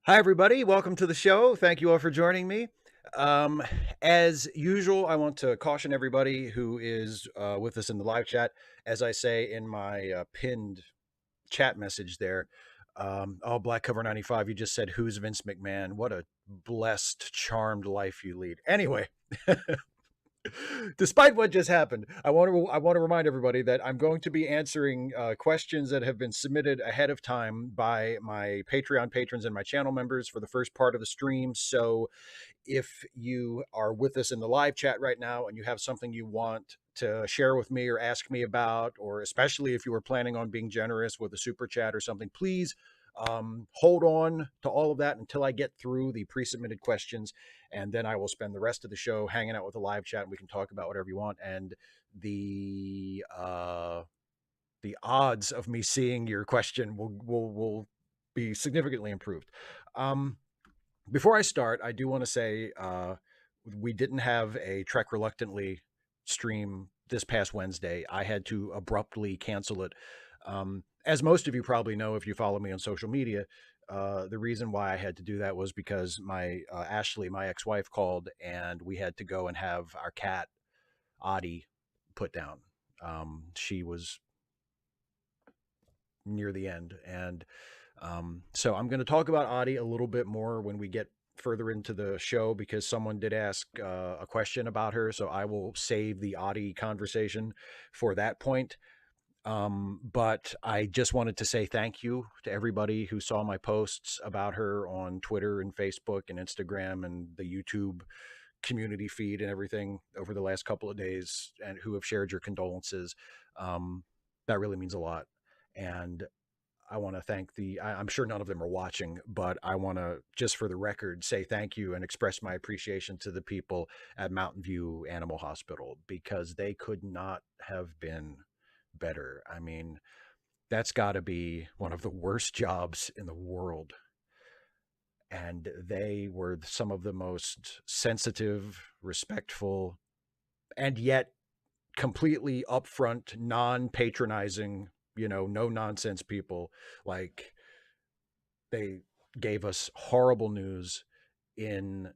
Hi, everybody. Welcome to the show. Thank you all for joining me. Um, as usual, I want to caution everybody who is with us in the live chat. As I say in my pinned chat message there, oh, Black Cover 95, you just said, who's Vince McMahon? What a blessed, charmed life you lead. Anyway, despite what just happened, I want to remind everybody that I'm going to be answering questions that have been submitted ahead of time by my Patreon patrons and my channel members for the first part of the stream. So if you are with us in the live chat right now and you have something you want to share with me or ask me about, or especially if you were planning on being generous with a super chat or something, please hold on to all of that until I get through the pre-submitted questions, and then I will spend the rest of the show hanging out with the live chat, and we can talk about whatever you want. And the odds of me seeing your question will be significantly improved. Before I start, I do want to say we didn't have a Trek Reluctantly stream this past Wednesday. I had to abruptly cancel it. As most of you probably know, if you follow me on social media, the reason why I had to do that was because my Ashley, my ex-wife, called, and we had to go and have our cat Audi put down. She was near the end, and so I'm going to talk about Audi a little bit more when we get further into the show, because someone did ask a question about her. So I will save the Audi conversation for that point. But I just wanted to say thank you to everybody who saw my posts about her on Twitter and Facebook and Instagram and the YouTube community feed and everything over the last couple of days, and who have shared your condolences. That really means a lot. And I want to thank I'm sure none of them are watching, but I want to, just for the record, say thank you and express my appreciation to the people at Mountain View Animal Hospital, because they could not have been better. I mean, that's got to be one of the worst jobs in the world. And they were some of the most sensitive, respectful, and yet completely upfront, non-patronizing, no nonsense people. Like, they gave us horrible news in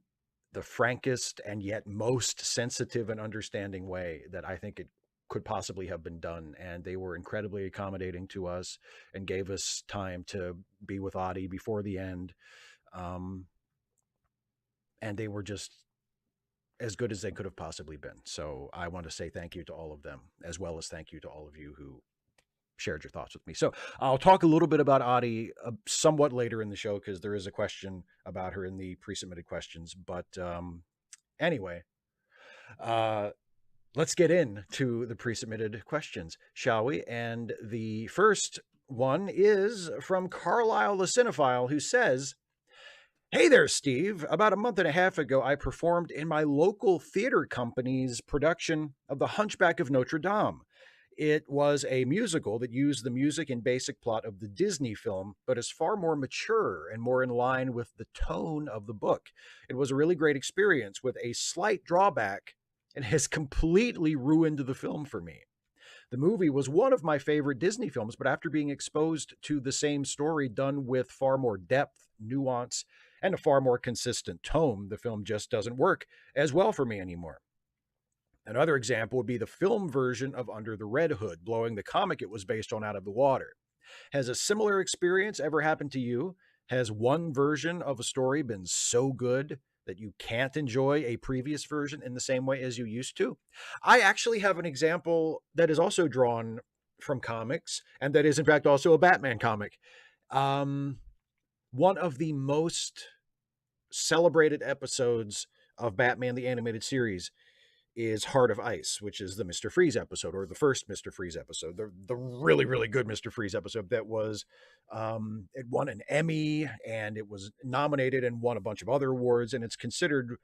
the frankest and yet most sensitive and understanding way that I think it could possibly have been done. And they were incredibly accommodating to us and gave us time to be with Audie before the end. Um, and they were just as good as they could have possibly been. So I want to say thank you to all of them, as well as thank you to all of you who shared your thoughts with me. So I'll talk a little bit about Audie somewhat later in the show, because there is a question about her in the pre-submitted questions. But anyway, uh, let's get into the pre-submitted questions, shall we? And the first one is from Carlisle the Cinephile, who says, "Hey there, Steve. About a month and a half ago, I performed in my local theater company's production of The Hunchback of Notre Dame. It was a musical that used the music and basic plot of the Disney film, but is far more mature and more in line with the tone of the book. It was a really great experience with a slight drawback, and has completely ruined the film for me. The movie was one of my favorite Disney films, but after being exposed to the same story done with far more depth, nuance, and a far more consistent tone, the film just doesn't work as well for me anymore. Another example would be the film version of Under the Red Hood, blowing the comic it was based on out of the water. Has a similar experience ever happened to you? Has one version of a story been so good that you can't enjoy a previous version in the same way as you used to? I actually have an example that is also drawn from comics, and that is, in fact, also a Batman comic. Um, One of the most celebrated episodes of Batman the Animated Series is Heart of Ice, which is the Mr. Freeze episode, or the first Mr. Freeze episode, the really, really good Mr. Freeze episode that was, it won an Emmy, and it was nominated and won a bunch of other awards. And it's considered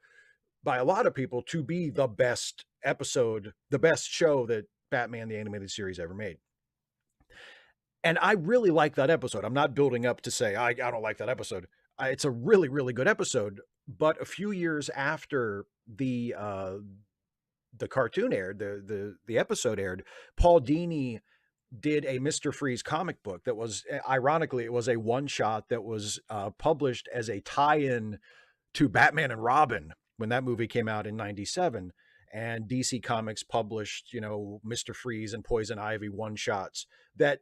by a lot of people to be the best episode, the best show that Batman the Animated Series ever made. And I really like that episode. I'm not building up to say I don't like that episode. It's a really, really good episode. But a few years after the cartoon aired, the episode aired, Paul Dini did a Mr. Freeze comic book that was, ironically, it was a one shot that was published as a tie-in to Batman and Robin when that movie came out in 97. And DC Comics published, you know, Mr. Freeze and Poison Ivy one shots that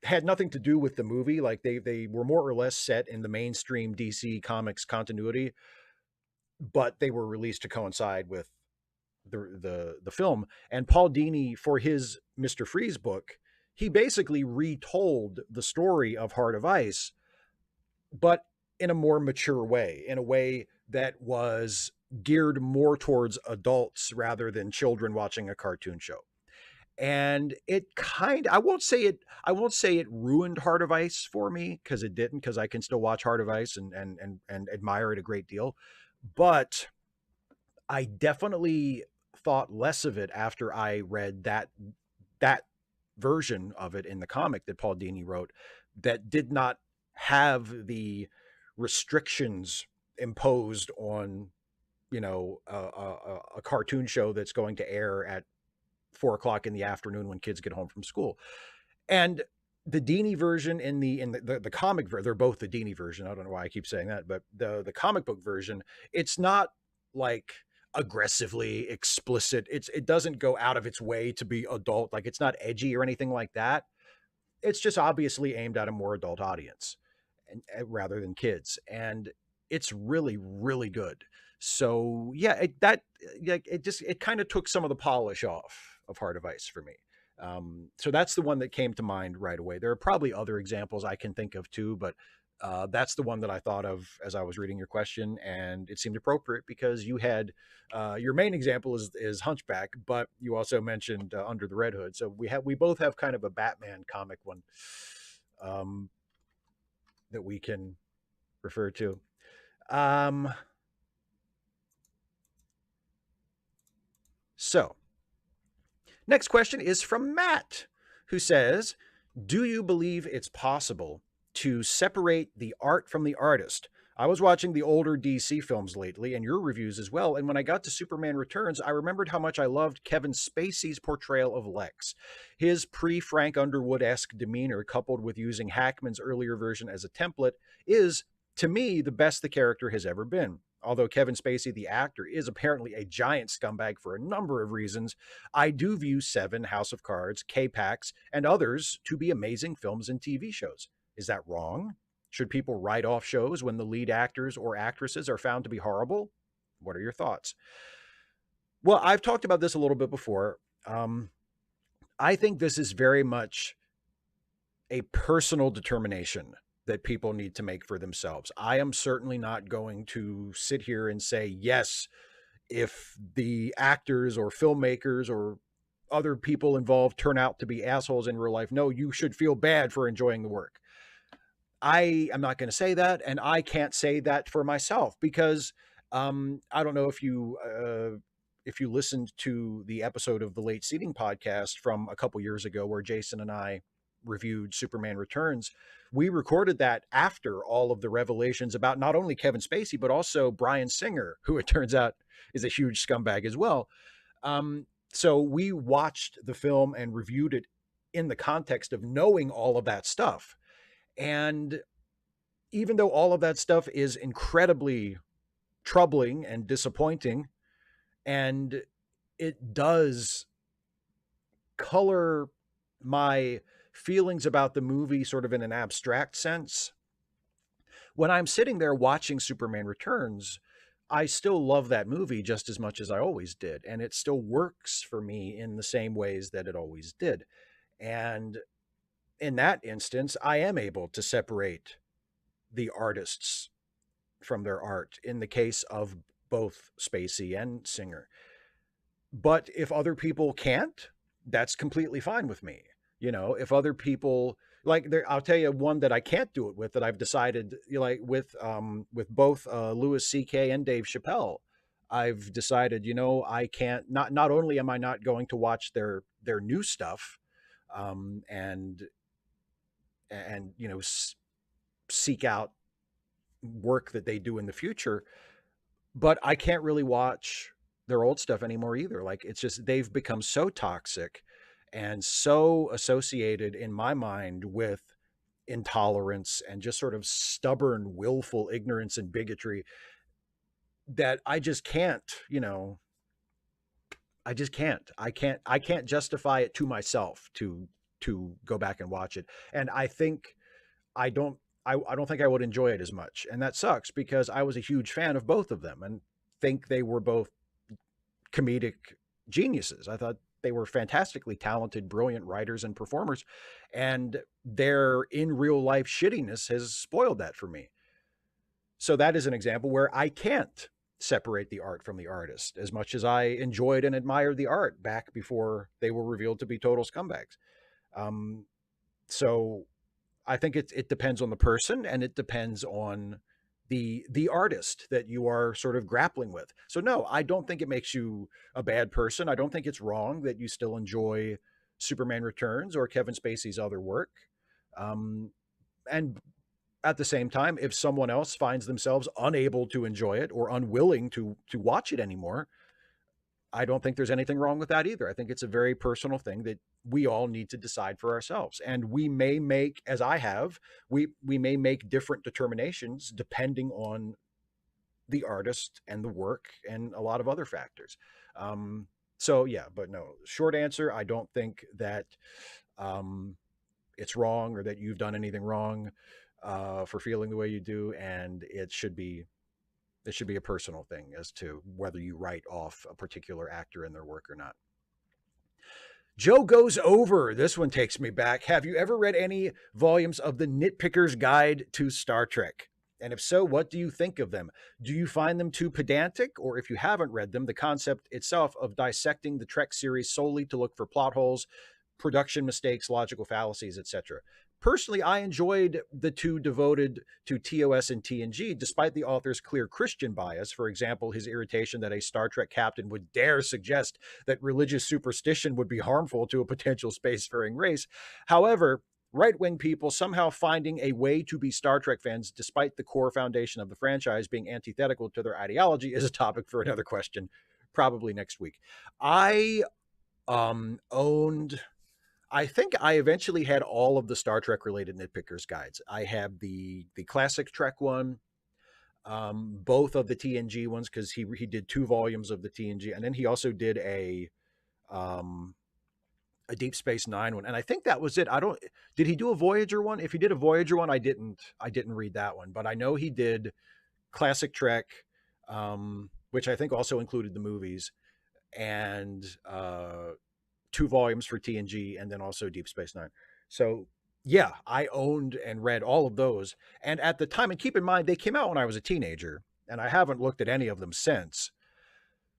had nothing to do with the movie. Like they were more or less set in the mainstream DC Comics continuity, but they were released to coincide with the film. And Paul Dini, for his Mr. Freeze book, he basically retold the story of Heart of Ice, but in a more mature way, in a way that was geared more towards adults rather than children watching a cartoon show. And it kind, I won't say it ruined Heart of Ice for me, because it didn't, because I can still watch Heart of Ice and admire it a great deal. But I definitely thought less of it after I read that version of it in the comic that Paul Dini wrote, that did not have the restrictions imposed on, you know, a cartoon show that's going to air at 4 o'clock in the afternoon when kids get home from school. And the Dini version in the comic version, they're both the Dini version. I don't know why I keep saying that, but the comic book version, it's not like aggressively explicit. It doesn't go out of its way to be adult. Like, it's not edgy or anything like that. It's just obviously aimed at a more adult audience, and rather than kids. And it's really, really good. So yeah, it kind of took some of the polish off of Heart of Ice for me. So that's the one that came to mind right away. There are probably other examples I can think of too, but that's the one that I thought of as I was reading your question, and it seemed appropriate because you had your main example is Hunchback, but you also mentioned Under the Red Hood. So we both have kind of a Batman comic one that we can refer to. So next question is from Matt, who says, do you believe it's possible to separate the art from the artist? I was watching the older DC films lately and your reviews as well, and when I got to Superman Returns, I remembered how much I loved Kevin Spacey's portrayal of Lex. His pre-Frank Underwood-esque demeanor, coupled with using Hackman's earlier version as a template, is, to me, the best the character has ever been. Although Kevin Spacey, the actor, is apparently a giant scumbag for a number of reasons, I do view Seven, House of Cards, K-Pax, and others to be amazing films and TV shows. Is that wrong? Should people write off shows when the lead actors or actresses are found to be horrible? What are your thoughts? Well, I've talked about this a little bit before. I think this is very much a personal determination that people need to make for themselves. I am certainly not going to sit here and say, yes, if the actors or filmmakers or other people involved turn out to be assholes in real life, no, you should feel bad for enjoying the work. I am not going to say that, and I can't say that for myself because I don't know if you listened to the episode of the Late Seating podcast from a couple years ago where Jason and I reviewed Superman Returns. We recorded that after all of the revelations about not only Kevin Spacey, but also Bryan Singer, who it turns out is a huge scumbag as well. So we watched the film and reviewed it in the context of knowing all of that stuff. And even though all of that stuff is incredibly troubling and disappointing, and it does color my feelings about the movie sort of in an abstract sense, when I'm sitting there watching Superman Returns, I still love that movie just as much as I always did. And it still works for me in the same ways that it always did. And in that instance, I am able to separate the artists from their art in the case of both Spacey and Singer. But if other people can't, that's completely fine with me. You know, if other people like there, I'll tell you one that I can't do it with that I've decided, you know, like with both Louis C.K. and Dave Chappelle, I've decided, you know, I can't. Not only am I not going to watch their new stuff, and you know, seek out work that they do in the future, but I can't really watch their old stuff anymore either. Like, it's just they've become so toxic. and so associated in my mind with intolerance and just sort of stubborn, willful ignorance and bigotry that I just can't, I just can't. I can't justify it to myself to go back and watch it. And I think I don't I don't think I would enjoy it as much. And that sucks because I was a huge fan of both of them and think they were both comedic geniuses. I thought they were fantastically talented, brilliant writers and performers. And their in real life shittiness has spoiled that for me. So that is an example where I can't separate the art from the artist as much as I enjoyed and admired the art back before they were revealed to be total scumbags. Um, so I think it depends on the person and it depends on the artist that you are sort of grappling with. So no, I don't think it makes you a bad person. I don't think it's wrong that you still enjoy Superman Returns or Kevin Spacey's other work. And at the same time, if someone else finds themselves unable to enjoy it or unwilling to watch it anymore, I don't think there's anything wrong with that either. I think it's a very personal thing that we all need to decide for ourselves. And we may make, as I have, we may make different determinations depending on the artist and the work and a lot of other factors. So yeah, but no, short answer, I don't think that it's wrong or that you've done anything wrong for feeling the way you do, and it should be a personal thing as to whether you write off a particular actor and their work or not. Joe Goes Over. This one takes me back. Have you ever read any volumes of the Nitpicker's Guide to Star Trek? And if so, what do you think of them? Do you find them too pedantic? Or if you haven't read them, the concept itself of dissecting the Trek series solely to look for plot holes, production mistakes, logical fallacies, etc. Personally, I enjoyed the two devoted to TOS and TNG, despite the author's clear Christian bias. For example, his irritation that a Star Trek captain would dare suggest that religious superstition would be harmful to a potential spacefaring race. However, right-wing people somehow finding a way to be Star Trek fans despite the core foundation of the franchise being antithetical to their ideology is a topic for another question, probably next week. I owned I think I eventually had all of the Star Trek related Nitpickers guides. I have the classic Trek one, both of the TNG ones because he did 2 volumes of the TNG, and then he also did a Deep Space Nine one, and I think that was it. I don't Did he do a Voyager one? If he did a Voyager one, I didn't read that one, but I know he did classic Trek, which I think also included the movies, and 2 volumes for TNG, and then also Deep Space Nine. So yeah, I owned and read all of those. And at the time, and keep in mind, they came out when I was a teenager, and I haven't looked at any of them since.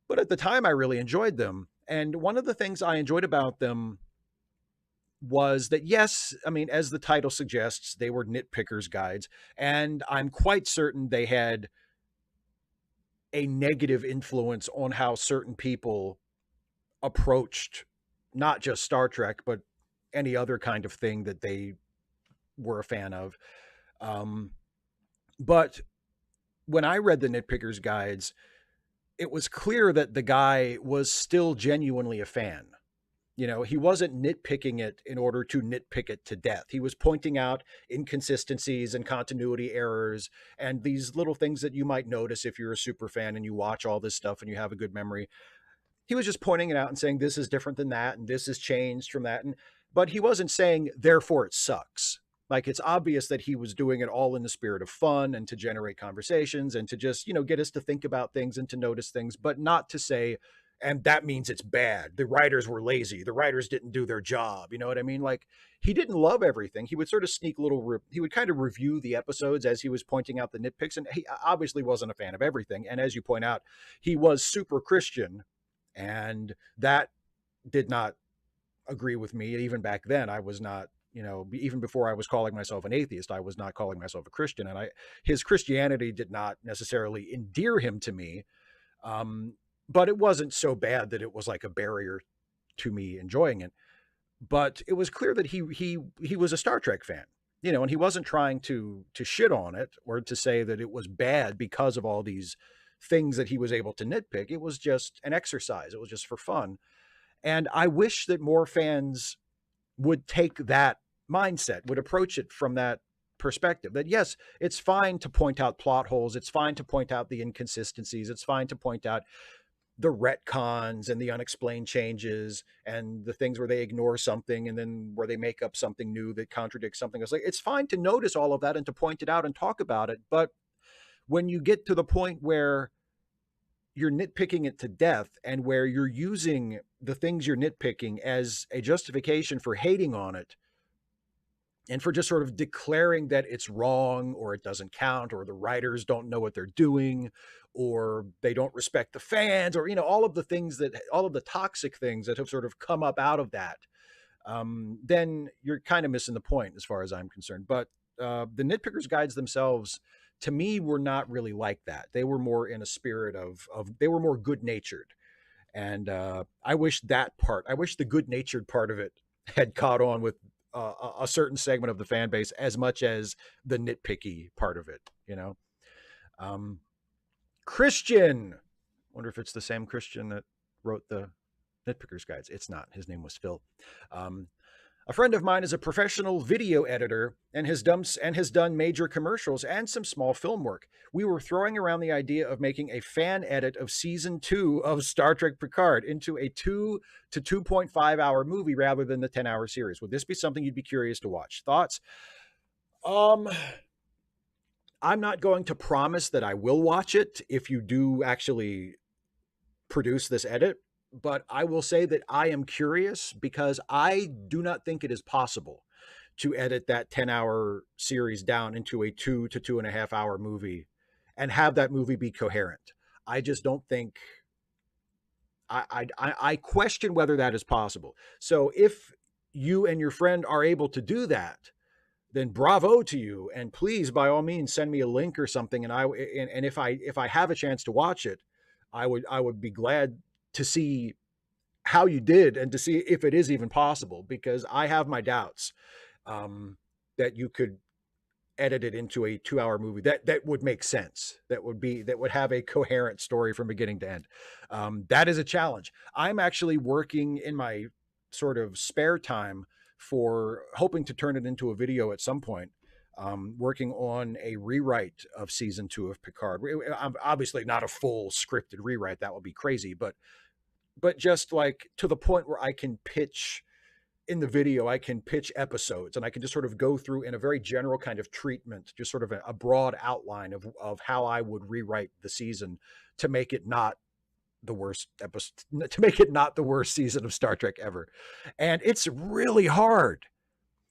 But at the time, I really enjoyed them. And one of the things I enjoyed about them was that, yes, I mean, as the title suggests, they were nitpickers' guides. And I'm quite certain they had a negative influence on how certain people approached not just Star Trek, but any other kind of thing that they were a fan of. But when I read the Nitpickers guides, it was clear that the guy was still genuinely a fan. You know, he wasn't nitpicking it in order to nitpick it to death. He was pointing out inconsistencies and continuity errors and these little things that you might notice if you're a super fan and you watch all this stuff and you have a good memory. He was just pointing it out and saying, this is different than that, and this is changed from that. But he wasn't saying, therefore it sucks. Like, it's obvious that he was doing it all in the spirit of fun and to generate conversations and to just, get us to think about things and to notice things, but not to say, and that means it's bad. The writers were lazy. The writers didn't do their job. You know what I mean? Like, he didn't love everything. He would sort of sneak he would kind of review the episodes as he was pointing out the nitpicks. And he obviously wasn't a fan of everything. And as you point out, he was super Christian. And that did not agree with me. Even back then, I was not, even before I was calling myself an atheist, I was not calling myself a Christian. And his Christianity did not necessarily endear him to me. But it wasn't so bad that it was like a barrier to me enjoying it. But it was clear that he was a Star Trek fan, and he wasn't trying to shit on it or to say that it was bad because of all these things that he was able to nitpick. It was just an exercise. It was just for fun. And I wish that more fans would take that mindset, would approach it from that perspective, that yes, it's fine to point out plot holes, it's fine to point out the inconsistencies, it's fine to point out the retcons and the unexplained changes and the things where they ignore something and then where they make up something new that contradicts something else. Like, it's fine to notice all of that and to point it out and talk about it. But when you get to the point where you're nitpicking it to death and where you're using the things you're nitpicking as a justification for hating on it and for just sort of declaring that it's wrong or it doesn't count or the writers don't know what they're doing or they don't respect the fans or, all of the things that, all of the toxic things that have sort of come up out of that, then you're kind of missing the point as far as I'm concerned. But the Nitpickers guides themselves, to me, were not really like that. They were more in a spirit of they were more good natured. And I wish the good natured part of it had caught on with a certain segment of the fan base as much as the nitpicky part of it, Christian, wonder if it's the same Christian that wrote the Nitpickers guides. It's not. His name was Phil. A friend of mine is a professional video editor and has done major commercials and some small film work. We were throwing around the idea of making a fan edit of season 2 of Star Trek Picard into a 2 to 2.5 hour movie rather than the 10-hour series. Would this be something you'd be curious to watch? Thoughts? I'm not going to promise that I will watch it if you do actually produce this edit. But I will say that I am curious because I do not think it is possible to edit that 10-hour series down into a 2 to 2.5 hour movie and have that movie be coherent. I just don't think, I question whether that is possible. So if you and your friend are able to do that, then bravo to you. And please, by all means, send me a link or something. And if I have a chance to watch it, I would be glad to see how you did and to see if it is even possible, because I have my doubts that you could edit it into a 2-hour movie that would make sense, that would have a coherent story from beginning to end. That is a challenge. I'm actually working in my sort of spare time for hoping to turn it into a video at some point, working on a rewrite of season 2 of Picard. Obviously not a full scripted rewrite, that would be crazy, but just like to the point where I can pitch in the video, I can pitch episodes and I can just sort of go through in a very general kind of treatment, just sort of a broad outline of how I would rewrite the season to make it not the worst episode, to make it not the worst season of Star Trek ever. And it's really hard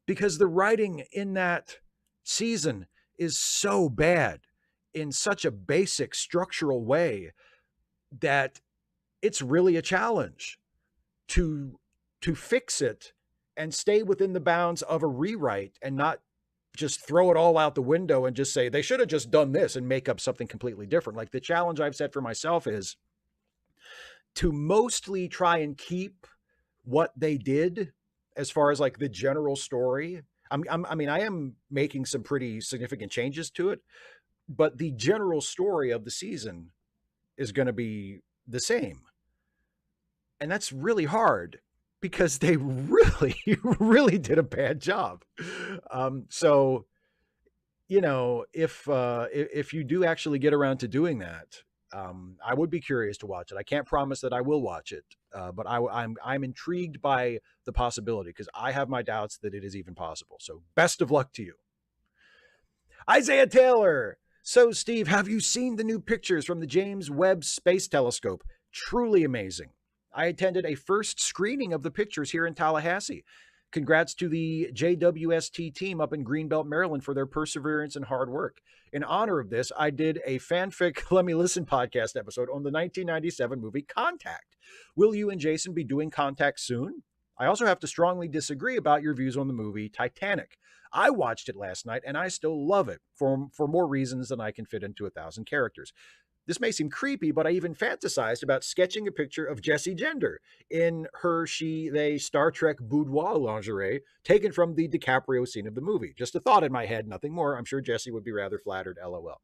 because the writing in that season is so bad in such a basic structural way that it's really a challenge to fix it and stay within the bounds of a rewrite and not just throw it all out the window and just say they should have just done this and make up something completely different. Like, the challenge I've set for myself is to mostly try and keep what they did as far as like the general story. I mean, I am making some pretty significant changes to it, but the general story of the season is going to be the same. And that's really hard because they really, really did a bad job. So, if you do actually get around to doing that, I would be curious to watch it. I can't promise that I will watch it, but I'm intrigued by the possibility because I have my doubts that it is even possible. So best of luck to you. Isaiah Taylor. So, Steve, have you seen the new pictures from the James Webb Space Telescope? Truly amazing. I attended a first screening of the pictures here in Tallahassee. Congrats to the JWST team up in Greenbelt, Maryland for their perseverance and hard work. In honor of this, I did a fanfic Let Me Listen podcast episode on the 1997 movie Contact. Will you and Jason be doing Contact soon? I also have to strongly disagree about your views on the movie Titanic. I watched it last night and I still love it for more reasons than I can fit into 1,000 characters. This may seem creepy, but I even fantasized about sketching a picture of Jessie Gender in her, she, they Star Trek boudoir lingerie taken from the DiCaprio scene of the movie. Just a thought in my head, nothing more. I'm sure Jessie would be rather flattered, LOL.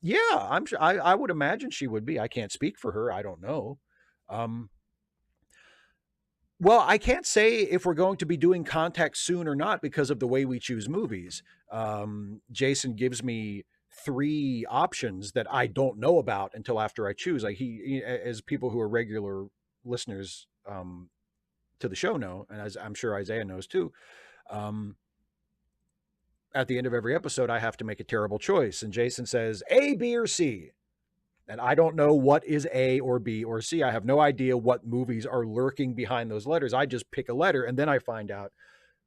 Yeah, I'm sure. I would imagine she would be. I can't speak for her. I don't know. Well, I can't say if we're going to be doing Contact soon or not because of the way we choose movies. Jason gives me 3 options that I don't know about until after I choose. Like as people who are regular listeners to the show know, and as I'm sure Isaiah knows too, um, at the end of every episode, I have to make a terrible choice. And Jason says A, B, or C. And I don't know what is A or B or C. I have no idea what movies are lurking behind those letters. I just pick a letter and then I find out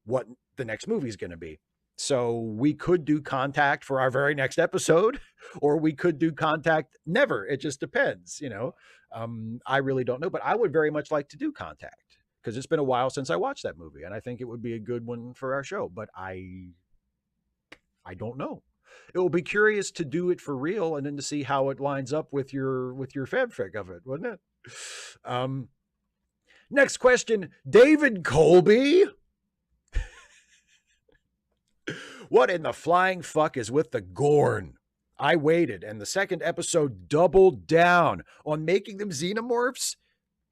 what the next movie is going to be. So we could do Contact for our very next episode, or we could do Contact never. It just depends, you know. I really don't know, but I would very much like to do Contact because it's been a while since I watched that movie, and I think it would be a good one for our show. But I don't know. It will be curious to do it for real and then to see how it lines up with your fanfic of it, wouldn't it? Next question, David Colby. What in the flying fuck is with the Gorn? I waited, and the second episode doubled down on making them xenomorphs,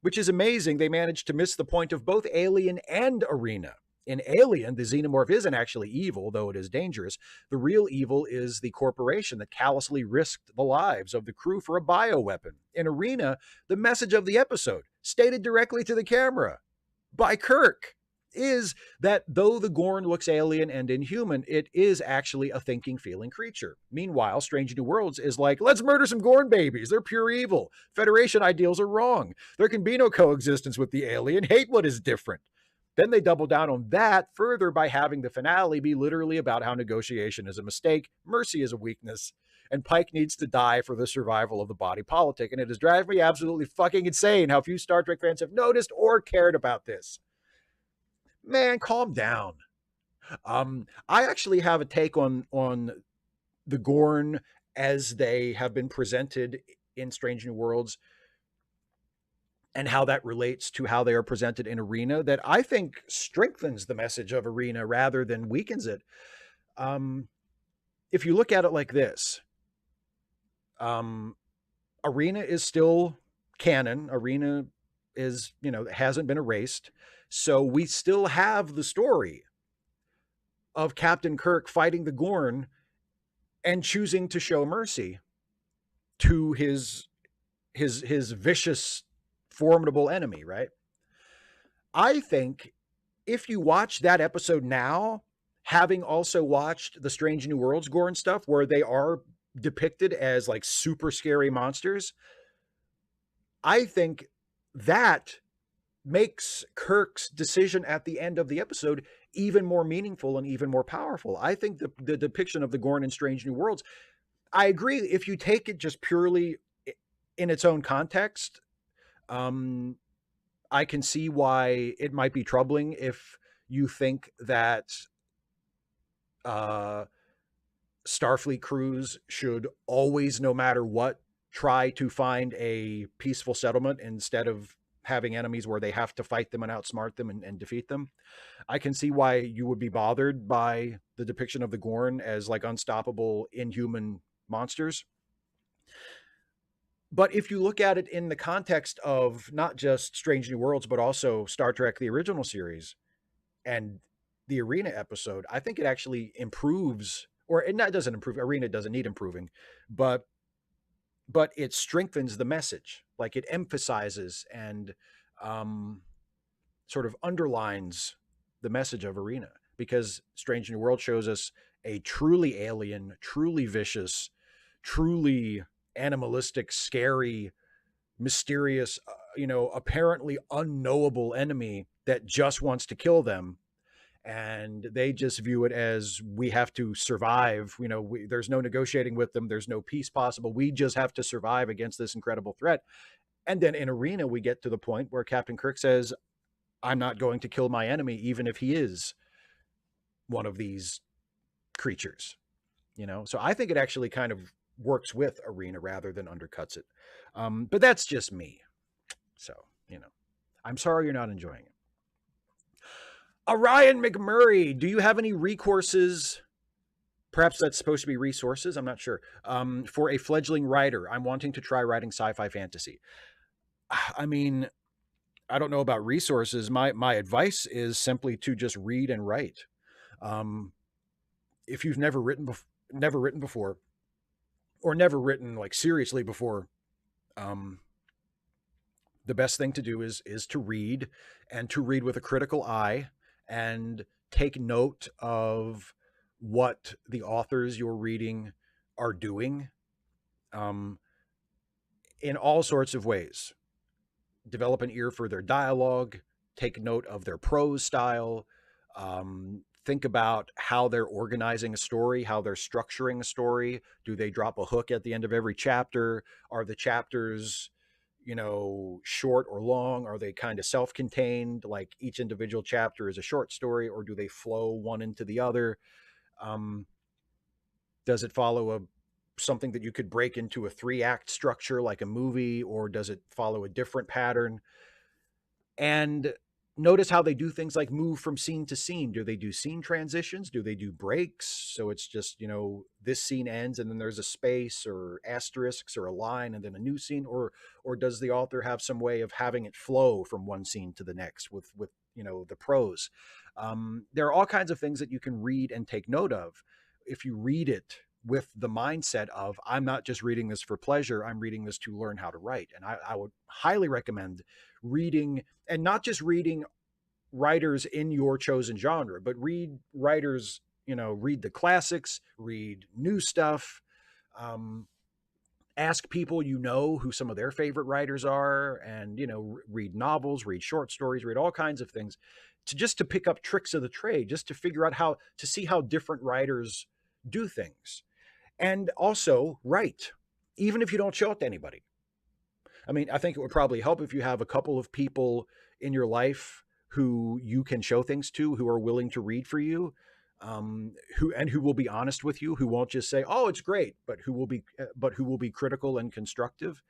which is amazing. They managed to miss the point of both Alien and Arena. In Alien, the xenomorph isn't actually evil, though it is dangerous. The real evil is the corporation that callously risked the lives of the crew for a bioweapon. In Arena, the message of the episode, stated directly to the camera by Kirk, is that though the Gorn looks alien and inhuman, it is actually a thinking, feeling creature. Meanwhile, Strange New Worlds is like, let's murder some Gorn babies. They're pure evil. Federation ideals are wrong. There can be no coexistence with the alien. Hate what is different. Then they double down on that further by having the finale be literally about how negotiation is a mistake, mercy is a weakness, and Pike needs to die for the survival of the body politic. And it is driving me absolutely fucking insane how few Star Trek fans have noticed or cared about this. Man, calm down. I actually have a take on the Gorn as they have been presented in Strange New Worlds and how that relates to how they are presented in Arena that I think strengthens the message of Arena rather than weakens it. If you look at it like this, Arena is still canon. Arena is, hasn't been erased. So we still have the story of Captain Kirk fighting the Gorn and choosing to show mercy to his vicious, formidable enemy, right? I think if you watch that episode now, having also watched the Strange New Worlds Gorn stuff where they are depicted as like super scary monsters, I think that makes Kirk's decision at the end of the episode even more meaningful and even more powerful. I think the depiction of the Gorn in Strange New Worlds, I agree, if you take it just purely in its own context, I can see why it might be troubling if you think that Starfleet crews should always, no matter what, try to find a peaceful settlement instead of having enemies where they have to fight them and outsmart them and defeat them. I can see why you would be bothered by the depiction of the Gorn as like unstoppable, inhuman monsters. But if you look at it in the context of not just Strange New Worlds, but also Star Trek, the original series, and the Arena episode, I think it actually improves, or it doesn't improve. Arena doesn't need improving, but it strengthens the message. Like it emphasizes and sort of underlines the message of Arena, because Strange New World shows us a truly alien, truly vicious, truly animalistic, scary, mysterious, apparently unknowable enemy that just wants to kill them. And they just view it as, we have to survive. There's no negotiating with them. There's no peace possible. We just have to survive against this incredible threat. And then in Arena, we get to the point where Captain Kirk says, I'm not going to kill my enemy, even if he is one of these creatures, So I think it actually kind of works with Arena rather than undercuts it. But that's just me. So, I'm sorry you're not enjoying it. Orion McMurray, do you have any recourses? Perhaps that's supposed to be resources. I'm not sure. For a fledgling writer, I'm wanting to try writing sci-fi fantasy. I mean, I don't know about resources. My advice is simply to just read and write. If you've never written before, or never written like seriously before, um, the best thing to do is to read, and to read with a critical eye, and take note of what the authors you're reading are doing, um, in all sorts of ways. Develop an ear for their dialogue, take note of their prose style, think about how they're organizing a story, how they're structuring a story. Do they drop a hook at the end of every chapter? Are the chapters, short or long? Are they kind of self-contained, like each individual chapter is a short story, or do they flow one into the other? Um, does it follow something that you could break into a 3-act structure like a movie, or does it follow a different pattern? And notice how they do things like move from scene to scene. Do they do scene transitions? Do they do breaks? So it's just, this scene ends and then there's a space or asterisks or a line and then a new scene, or does the author have some way of having it flow from one scene to the next with the prose? There are all kinds of things that you can read and take note of if you read it with the mindset of, I'm not just reading this for pleasure, I'm reading this to learn how to write. And I would highly recommend reading, and not just reading writers in your chosen genre, but read writers, read the classics, read new stuff, ask people who some of their favorite writers are, and read novels, read short stories, read all kinds of things, to pick up tricks of the trade, just to figure out how to see how different writers do things. And also write, even if you don't show it to anybody. I mean, I think it would probably help if you have a couple of people in your life who you can show things to, who are willing to read for you, who will be honest with you, who won't just say, "Oh, it's great," but who will be critical and constructive.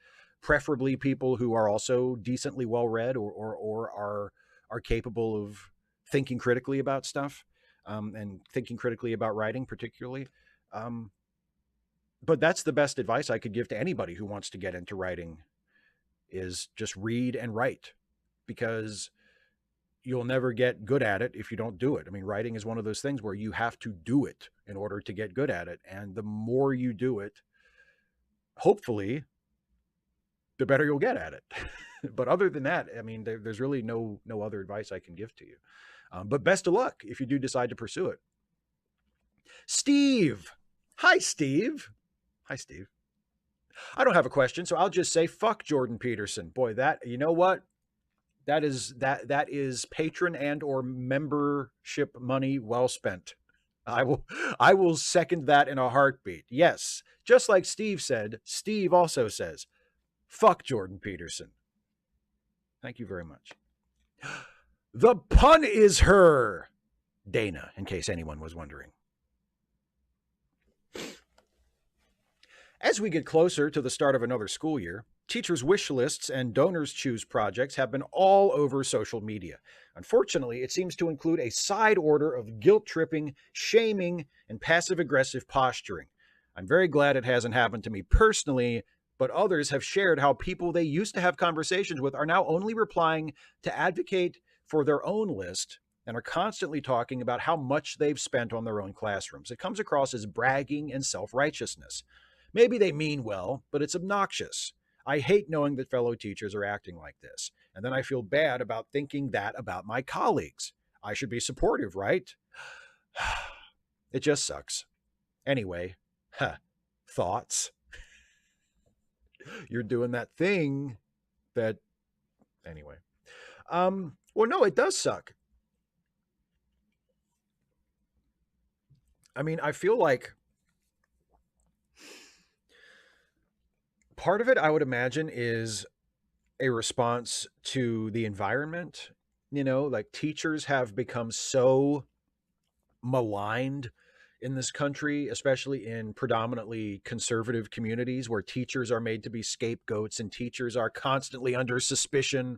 Preferably people who are also decently well read, or are capable of thinking critically about stuff, and thinking critically about writing, particularly. But that's the best advice I could give to anybody who wants to get into writing, is just read and write, because you'll never get good at it if you don't do it. I mean, writing is one of those things where you have to do it in order to get good at it. And the more you do it, hopefully, the better you'll get at it. But other than that, I mean, there's really no other advice I can give to you. But best of luck if you do decide to pursue it. Steve. Hi, Steve. Hi, Steve. I don't have a question, so I'll just say fuck Jordan Peterson. Boy, you know what? That is patron and or membership money well spent. I will second that in a heartbeat. Yes, just like Steve said, Steve also says, fuck Jordan Peterson. Thank you very much. The pun is her, Dana, in case anyone was wondering. As we get closer to the start of another school year, teachers' wish lists and donors choose projects have been all over social media. Unfortunately, it seems to include a side order of guilt-tripping, shaming, and passive-aggressive posturing. I'm very glad it hasn't happened to me personally, but others have shared how people they used to have conversations with are now only replying to advocate for their own list, and are constantly talking about how much they've spent on their own classrooms. It comes across as bragging and self-righteousness. Maybe they mean well, but it's obnoxious. I hate knowing that fellow teachers are acting like this, and then I feel bad about thinking that about my colleagues. I should be supportive, right? It just sucks. Anyway, thoughts? You're doing that thing that... Anyway. Well, no, it does suck. I mean, I feel like part of it, I would imagine, is a response to the environment. Like, teachers have become so maligned in this country, especially in predominantly conservative communities, where teachers are made to be scapegoats and teachers are constantly under suspicion.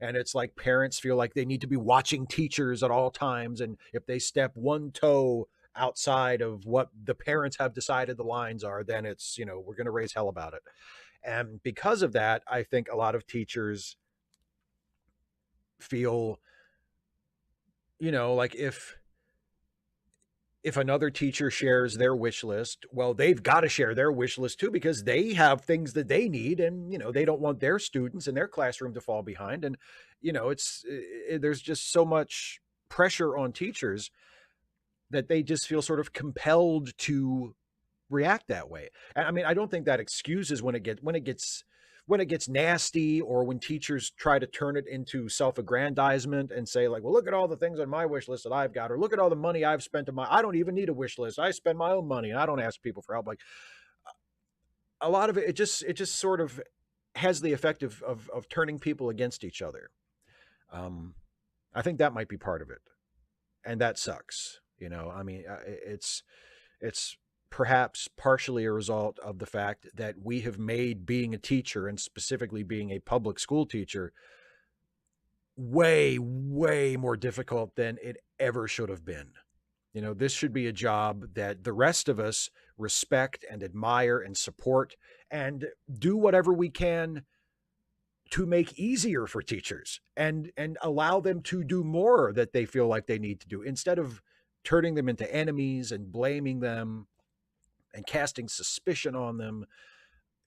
And it's like parents feel like they need to be watching teachers at all times. And if they step one toe outside of what the parents have decided the lines are, then it's, we're going to raise hell about it. And because of that, I think a lot of teachers feel, like if another teacher shares their wish list, well, they've got to share their wish list too, because they have things that they need, and they don't want their students in their classroom to fall behind. And there's just so much pressure on teachers that they just feel sort of compelled to react that way. I mean, I don't think that excuses when it gets nasty, or when teachers try to turn it into self-aggrandizement and say, like, well, look at all the things on my wish list that I've got, or look at all the money I've spent I don't even need a wish list. I spend my own money and I don't ask people for help. Like, a lot of it just sort of has the effect of turning people against each other. I think that might be part of it, and that sucks. I mean, it's perhaps partially a result of the fact that we have made being a teacher, and specifically being a public school teacher, way, way more difficult than it ever should have been. This should be a job that the rest of us respect and admire and support, and do whatever we can to make easier for teachers, and allow them to do more that they feel like they need to do, instead of turning them into enemies and blaming them and casting suspicion on them.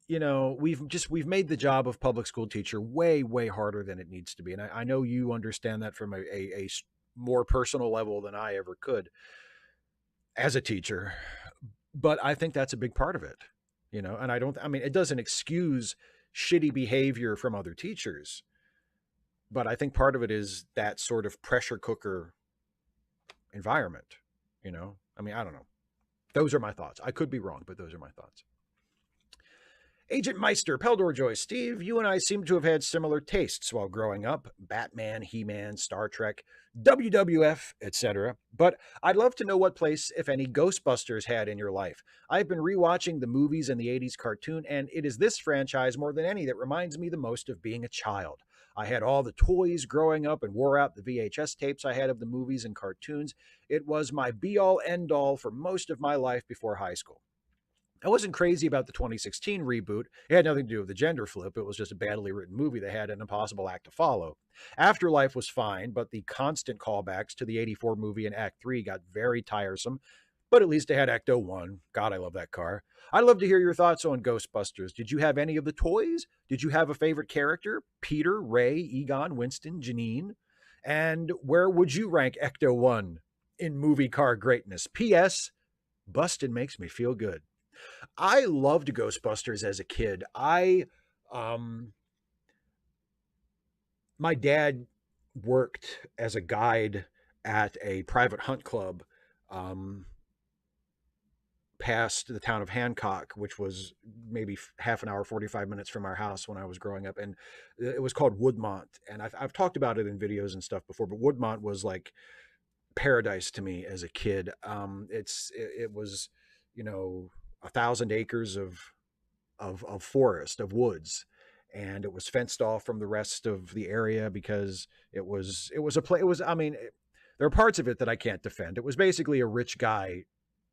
We've made the job of public school teacher way, way harder than it needs to be. And I know you understand that from a more personal level than I ever could as a teacher. But I think that's a big part of it, and I mean, it doesn't excuse shitty behavior from other teachers, but I think part of it is that sort of pressure cooker environment. I mean, I don't know. Those are my thoughts. I could be wrong, but those are my thoughts. Agent Meister, Peldor Joy, Steve, you and I seem to have had similar tastes while growing up. Batman, He-Man, Star Trek, WWF, etc. But I'd love to know what place, if any, Ghostbusters had in your life. I've been rewatching the movies and the 80s cartoon, and it is this franchise more than any that reminds me the most of being a child. I had all the toys growing up and wore out the VHS tapes I had of the movies and cartoons. It was my be-all, end-all for most of my life before high school. I wasn't crazy about the 2016 reboot. It had nothing to do with the gender flip. It was just a badly written movie that had an impossible act to follow. Afterlife was fine, but the constant callbacks to the 84 movie and Act 3 got very tiresome. But at least it had Ecto 1. God, I love that car. I'd love to hear your thoughts on Ghostbusters. Did you have any of the toys? Did you have a favorite character? Peter, Ray, Egon, Winston, Janine? And where would you rank Ecto 1 in movie car greatness? P.S. Bustin' makes me feel good. I loved Ghostbusters as a kid. My dad worked as a guide at a private hunt club past the town of Hancock, which was maybe half an hour, 45 minutes from our house when I was growing up. And it was called Woodmont. And I've talked about it in videos and stuff before, but Woodmont was like paradise to me as a kid. It was, 1,000 acres of forest, of woods, and it was fenced off from the rest of the area because it was a place. I mean, there are parts of it that I can't defend. It was basically a rich guy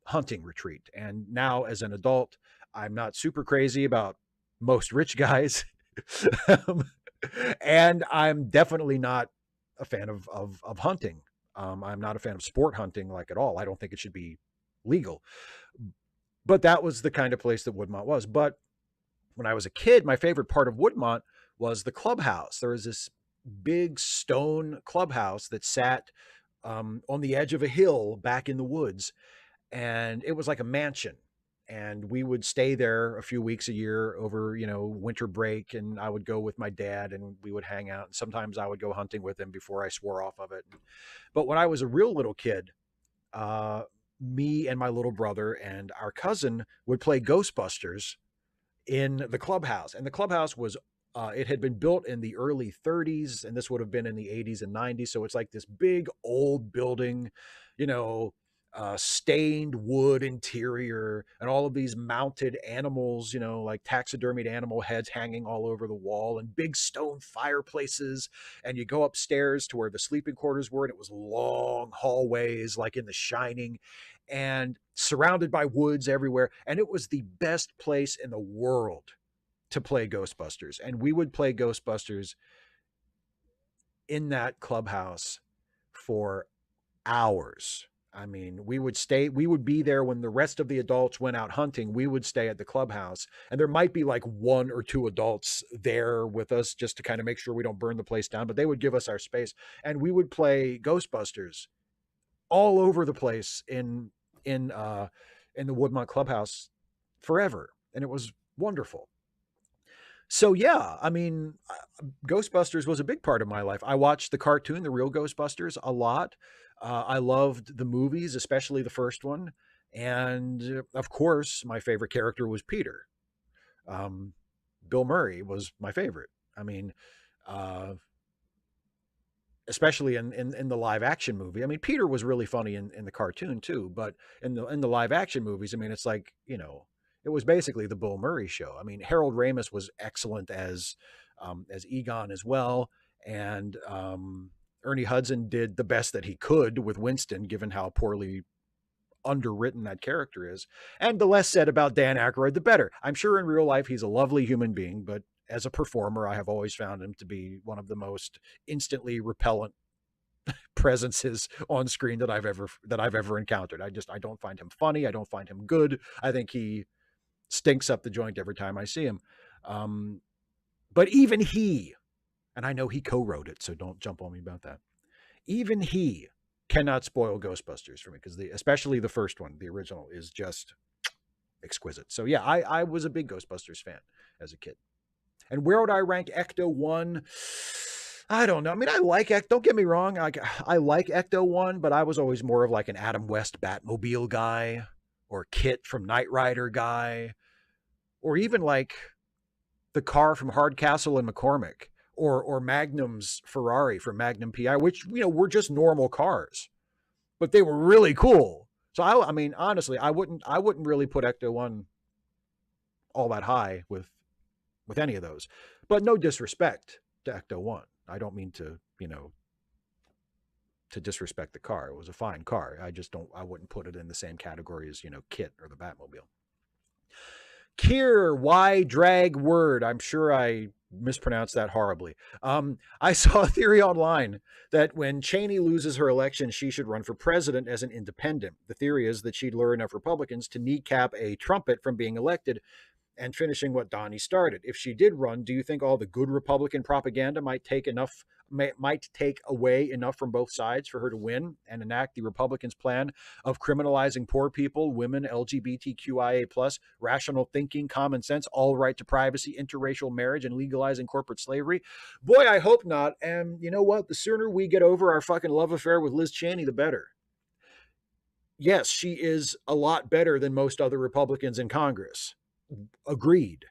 hunting retreat. And now as an adult, I'm not super crazy about most rich guys. And I'm definitely not a fan of hunting. I'm not a fan of sport hunting, like, at all. I don't think it should be legal. But that was the kind of place that Woodmont was. But when I was a kid, my favorite part of Woodmont was the clubhouse. There was this big stone clubhouse that sat on the edge of a hill back in the woods. And it was like a mansion. And we would stay there a few weeks a year over, winter break. And I would go with my dad and we would hang out. And sometimes I would go hunting with him before I swore off of it. But when I was a real little kid, me and my little brother and our cousin would play Ghostbusters in the clubhouse. And the clubhouse was, it had been built in the early 30s, and this would have been in the 80s and 90s. So it's like this big old building, stained wood interior, and all of these mounted animals, like taxidermied animal heads hanging all over the wall, and big stone fireplaces. And you go upstairs to where the sleeping quarters were, and it was long hallways like in The Shining, and surrounded by woods everywhere. And it was the best place in the world to play Ghostbusters. And we would play Ghostbusters in that clubhouse for hours. I mean, we would be there when the rest of the adults went out hunting. We would stay at the clubhouse, and there might be like 1 or 2 adults there with us just to kind of make sure we don't burn the place down, but they would give us our space, and we would play Ghostbusters all over the place in the Woodmont clubhouse forever, and it was wonderful. So yeah, I mean, Ghostbusters was a big part of my life. I watched the cartoon, The Real Ghostbusters, a lot. I loved the movies, especially the first one. And of course, my favorite character was Peter. Bill Murray was my favorite. I mean, uh, especially in the live action movie. I mean, Peter was really funny in the cartoon too, but in the live action movies, I mean, it's like, you know, it was basically the Bill Murray show. I mean, Harold Ramis was excellent as Egon as well, and Ernie Hudson did the best that he could with Winston, given how poorly underwritten that character is. And the less said about Dan Aykroyd, the better. I'm sure in real life he's a lovely human being, but as a performer, I have always found him to be one of the most instantly repellent presences on screen that I've ever encountered. I don't find him funny. I don't find him good. I think he stinks up the joint every time I see him. But even he, and I know he co-wrote it, so don't jump on me about that. Even he cannot spoil Ghostbusters for me, because especially the first one, the original, is just exquisite. So yeah, I was a big Ghostbusters fan as a kid. And where would I rank Ecto-1? I don't know. I mean, I like Ecto. Don't get me wrong. I like Ecto-1, but I was always more of like an Adam West Batmobile guy, or Kit from Knight Rider guy, or even like the car from Hardcastle and McCormick, or Magnum's Ferrari from Magnum PI, which, you know, were just normal cars, but they were really cool. So I mean, honestly, I wouldn't really put Ecto-1 all that high with any of those. But no disrespect to Ecto-1. I don't mean to, you know, to disrespect the car. It was a fine car. I wouldn't put it in the same category as, you know, Kit or the Batmobile. Kier, why drag word? I'm sure I mispronounced that horribly. I saw a theory online that when Cheney loses her election, she should run for president as an independent. The theory is that she'd lure enough Republicans to kneecap a trumpet from being elected and finishing what Donnie started. If she did run, do you think all the good Republican propaganda might take away enough from both sides for her to win and enact the Republicans' plan of criminalizing poor people, women, LGBTQIA+, rational thinking, common sense, all right to privacy, interracial marriage, and legalizing corporate slavery? Boy, I hope not. And you know what? The sooner we get over our fucking love affair with Liz Cheney, the better. Yes, she is a lot better than most other Republicans in Congress. Agreed.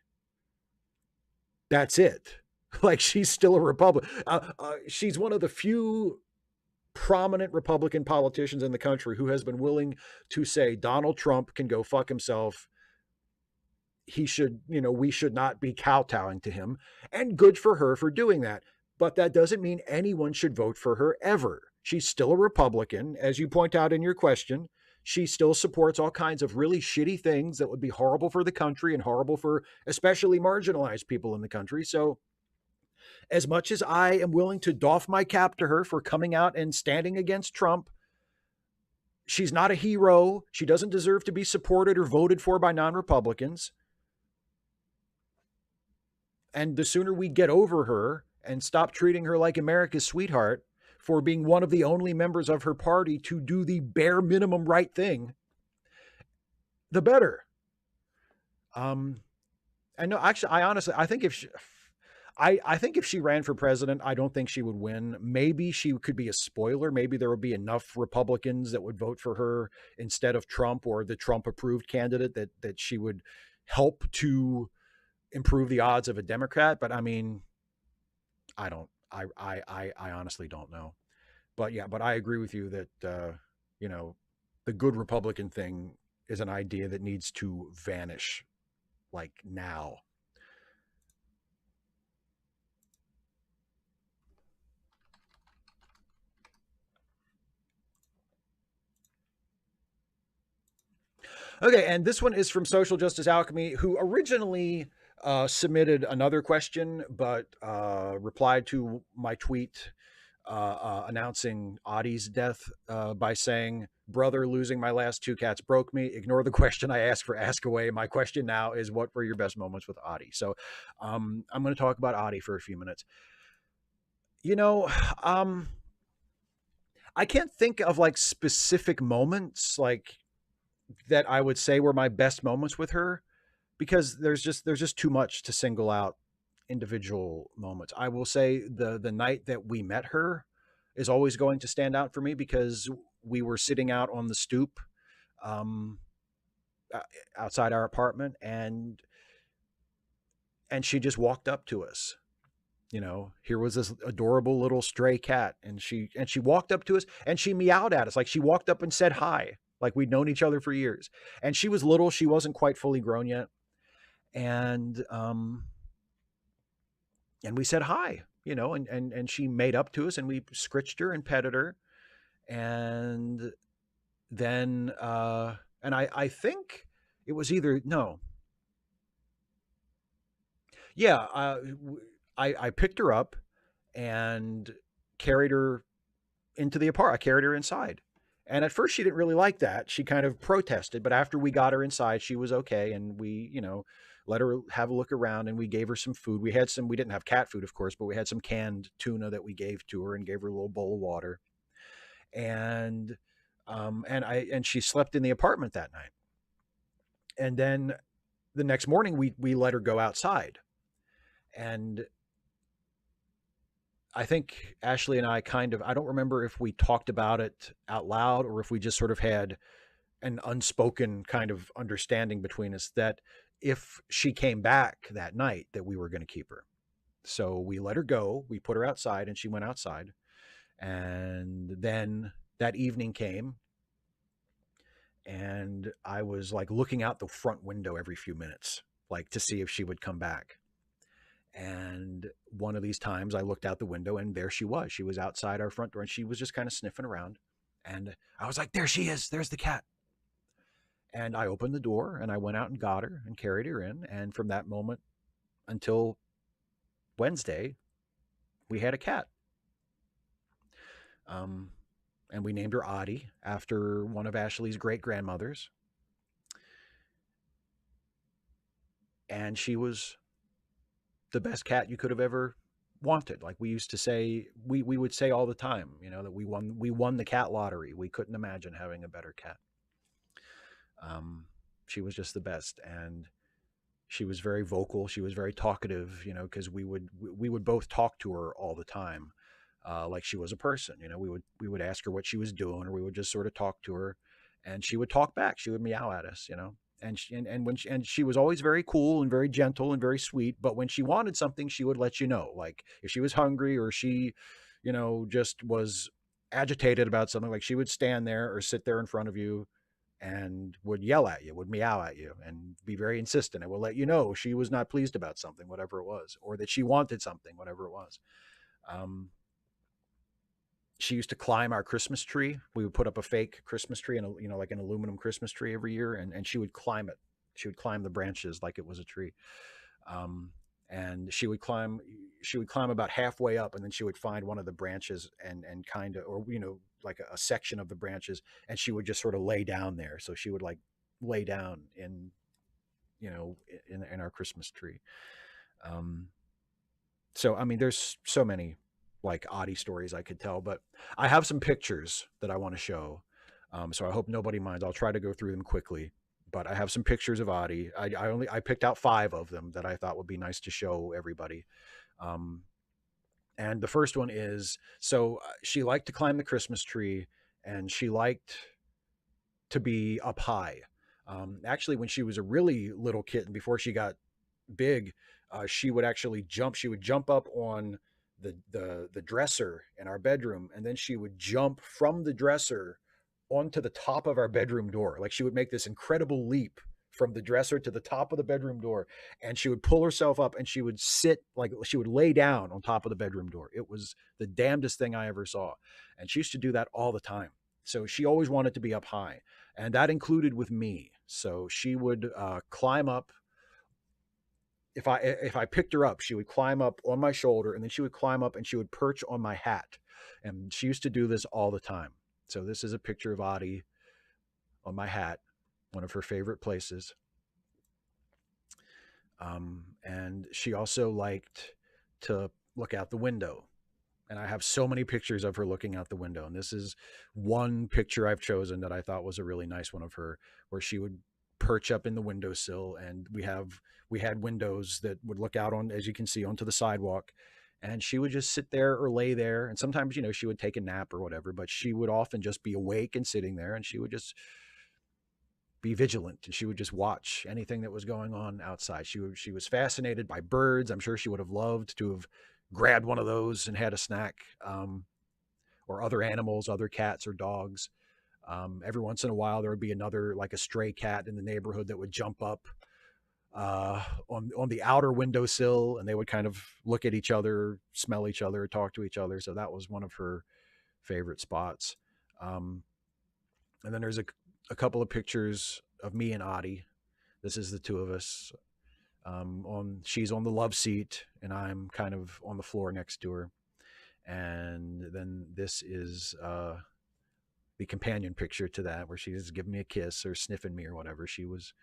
That's it. Like, she's still a Republican. She's one of the few prominent Republican politicians in the country who has been willing to say Donald Trump can go fuck himself. He should, you know, we should not be kowtowing to him. And good for her for doing that. But that doesn't mean anyone should vote for her ever. She's still a Republican, as you point out in your question. She still supports all kinds of really shitty things that would be horrible for the country and horrible for especially marginalized people in the country. So as much as I am willing to doff my cap to her for coming out and standing against Trump, she's not a hero. She doesn't deserve to be supported or voted for by non-Republicans. And the sooner we get over her and stop treating her like America's sweetheart for being one of the only members of her party to do the bare minimum right thing, the better. And no, actually, I think if she ran for president, I don't think she would win. Maybe she could be a spoiler. Maybe there would be enough Republicans that would vote for her instead of Trump or the Trump approved candidate that she would help to improve the odds of a Democrat. But I mean, I honestly don't know. But yeah, but I agree with you that, you know, the good Republican thing is an idea that needs to vanish, like, now. Okay, and this one is from Social Justice Alchemy, who originally submitted another question, but replied to my tweet announcing Audie's death by saying, "Brother, losing my last two cats broke me. Ignore the question I asked for. Ask away. My question now is, what were your best moments with Audie?" So I'm going to talk about Audie for a few minutes. You know, um, I can't think of like specific moments like that I would say were my best moments with her because there's just too much to single out individual moments. I will say the night that we met her is always going to stand out for me because we were sitting out on the stoop um, outside our apartment, and she just walked up to us. You know, here was this adorable little stray cat, and she walked up to us and she meowed at us like she walked up and said hi, like we'd known each other for years. And she was little; she wasn't quite fully grown yet, and and we said hi, you know, and she made up to us, and we scritched her and petted her, and then and I think it was either no, yeah, I picked her up and carried her into the apartment. I carried her inside. And at first she didn't really like that. She kind of protested, but after we got her inside, she was okay. And we, you know, let her have a look around, and we gave her some food. We didn't have cat food, of course, but we had some canned tuna that we gave to her and gave her a little bowl of water. And, and she slept in the apartment that night. And then the next morning we let her go outside. And I think Ashley and I kind of, I don't remember if we talked about it out loud or if we just sort of had an unspoken kind of understanding between us that if she came back that night that we were going to keep her. So we let her go, we put her outside, and she went outside. And then that evening came, and I was like looking out the front window every few minutes, like to see if she would come back. And one of these times I looked out the window, and there she was. She was outside our front door, and she was just kind of sniffing around. And I was like, there she is. There's the cat. And I opened the door and I went out and got her and carried her in. And from that moment until Wednesday, we had a cat. Um, and we named her Audi after one of Ashley's great grandmothers. And she was the best cat you could have ever wanted. Like we used to say, we would say all the time, you know, that we won the cat lottery. We couldn't imagine having a better cat. Um, she was just the best, and she was very vocal. She was very talkative, you know, because we would both talk to her all the time, like she was a person. You know, we would ask her what she was doing, or we would just sort of talk to her, and she would talk back. She would meow at us, you know. And she was always very cool and very gentle and very sweet. But when she wanted something, she would let you know. Like if she was hungry or she, you know, just was agitated about something, like she would stand there or sit there in front of you and would yell at you, would meow at you, and be very insistent. And will let you know she was not pleased about something, whatever it was, or that she wanted something, whatever it was. Um, she used to climb our Christmas tree. We would put up a fake Christmas tree and you know, like an aluminum Christmas tree every year, and she would climb it. She would climb the branches like it was a tree. Um, and she would climb about halfway up, and then she would find one of the branches and kind of, or you know, like a section of the branches, and she would just sort of lay down there. So she would like lay down in, you know, in our Christmas tree. Um, so I mean, there's so many like Audi stories I could tell, but I have some pictures that I want to show. So I hope nobody minds. I'll try to go through them quickly, but I have some pictures of Audi. I picked out 5 of them that I thought would be nice to show everybody. Um, and the first one is, so she liked to climb the Christmas tree, and she liked to be up high. Actually, when she was a really little kitten, before she got big, she would actually jump. She would jump up on the dresser in our bedroom, and then she would jump from the dresser onto the top of our bedroom door. Like she would make this incredible leap from the dresser to the top of the bedroom door, and she would pull herself up, and she would sit, like she would lay down on top of the bedroom door. It was the damnedest thing I ever saw. And she used to do that all the time. So she always wanted to be up high, and that included with me. So she would climb up. If I picked her up, she would climb up on my shoulder, and then she would climb up and she would perch on my hat. And she used to do this all the time. So this is a picture of Audi on my hat, one of her favorite places. And she also liked to look out the window. And I have so many pictures of her looking out the window. And this is one picture I've chosen that I thought was a really nice one of her, where she would perch up in the windowsill, and we had windows that would look out on, as you can see, onto the sidewalk. And she would just sit there or lay there. And sometimes, she would take a nap or whatever, but she would often just be awake and sitting there, and she would just be vigilant, and she would just watch anything that was going on outside. She was fascinated by birds. I'm sure she would have loved to have grabbed one of those and had a snack, or other animals, other cats or dogs. Every once in a while, there would be another, like a stray cat in the neighborhood that would jump up on the outer windowsill, and they would kind of look at each other, smell each other, talk to each other. So that was one of her favorite spots. And then there's a couple of pictures of me and Audi. This is the two of us. She's on the love seat, and I'm kind of on the floor next to her. And then this is the companion picture to that, where she's giving me a kiss or sniffing me or whatever. She was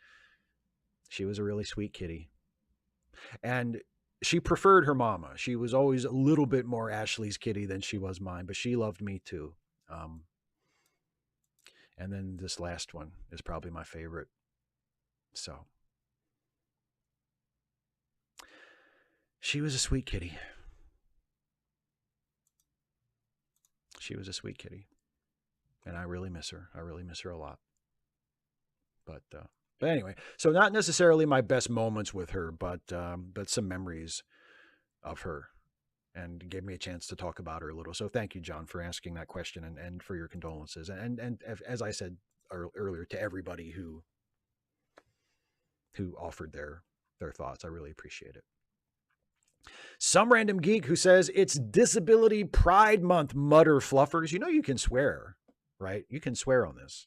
a really sweet kitty. And she preferred her mama. She was always a little bit more Ashley's kitty than she was mine, but she loved me too. And then this last one is probably my favorite. So she was a sweet kitty. She was a sweet kitty. And I really miss her. I really miss her a lot. But anyway, so not necessarily my best moments with her, but some memories of her, and gave me a chance to talk about her a little. So thank you, John, for asking that question, and for your condolences. And as I said earlier, to everybody who offered their thoughts, I really appreciate it. Some random geek who says it's Disability Pride Month, mutter fluffers. You can swear, right? You can swear on this.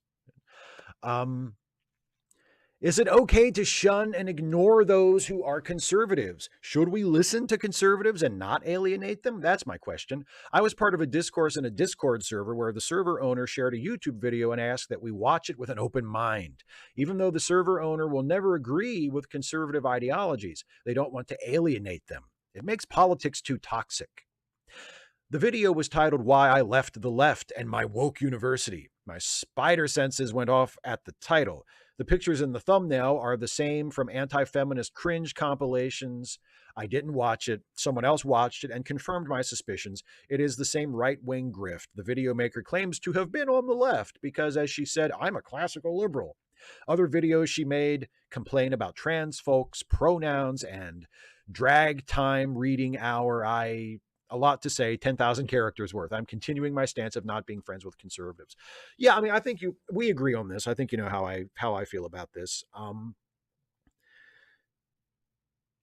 Is it okay to shun and ignore those who are conservatives? Should we listen to conservatives and not alienate them? That's my question. I was part of a discourse in a Discord server where the server owner shared a YouTube video and asked that we watch it with an open mind. Even though the server owner will never agree with conservative ideologies, they don't want to alienate them. It makes politics too toxic. The video was titled "Why I Left the Left and My Woke University." My spider senses went off at the title. The pictures in the thumbnail are the same from anti-feminist cringe compilations. I didn't watch it. Someone else watched it and confirmed my suspicions. It is the same right-wing grift. The video maker claims to have been on the left because, as she said, I'm a classical liberal. Other videos she made complain about trans folks, pronouns, and drag time reading hour. A lot to say, 10,000 characters worth. I'm continuing my stance of not being friends with conservatives. Yeah, I mean, I think we agree on this. I think you know how I feel about this.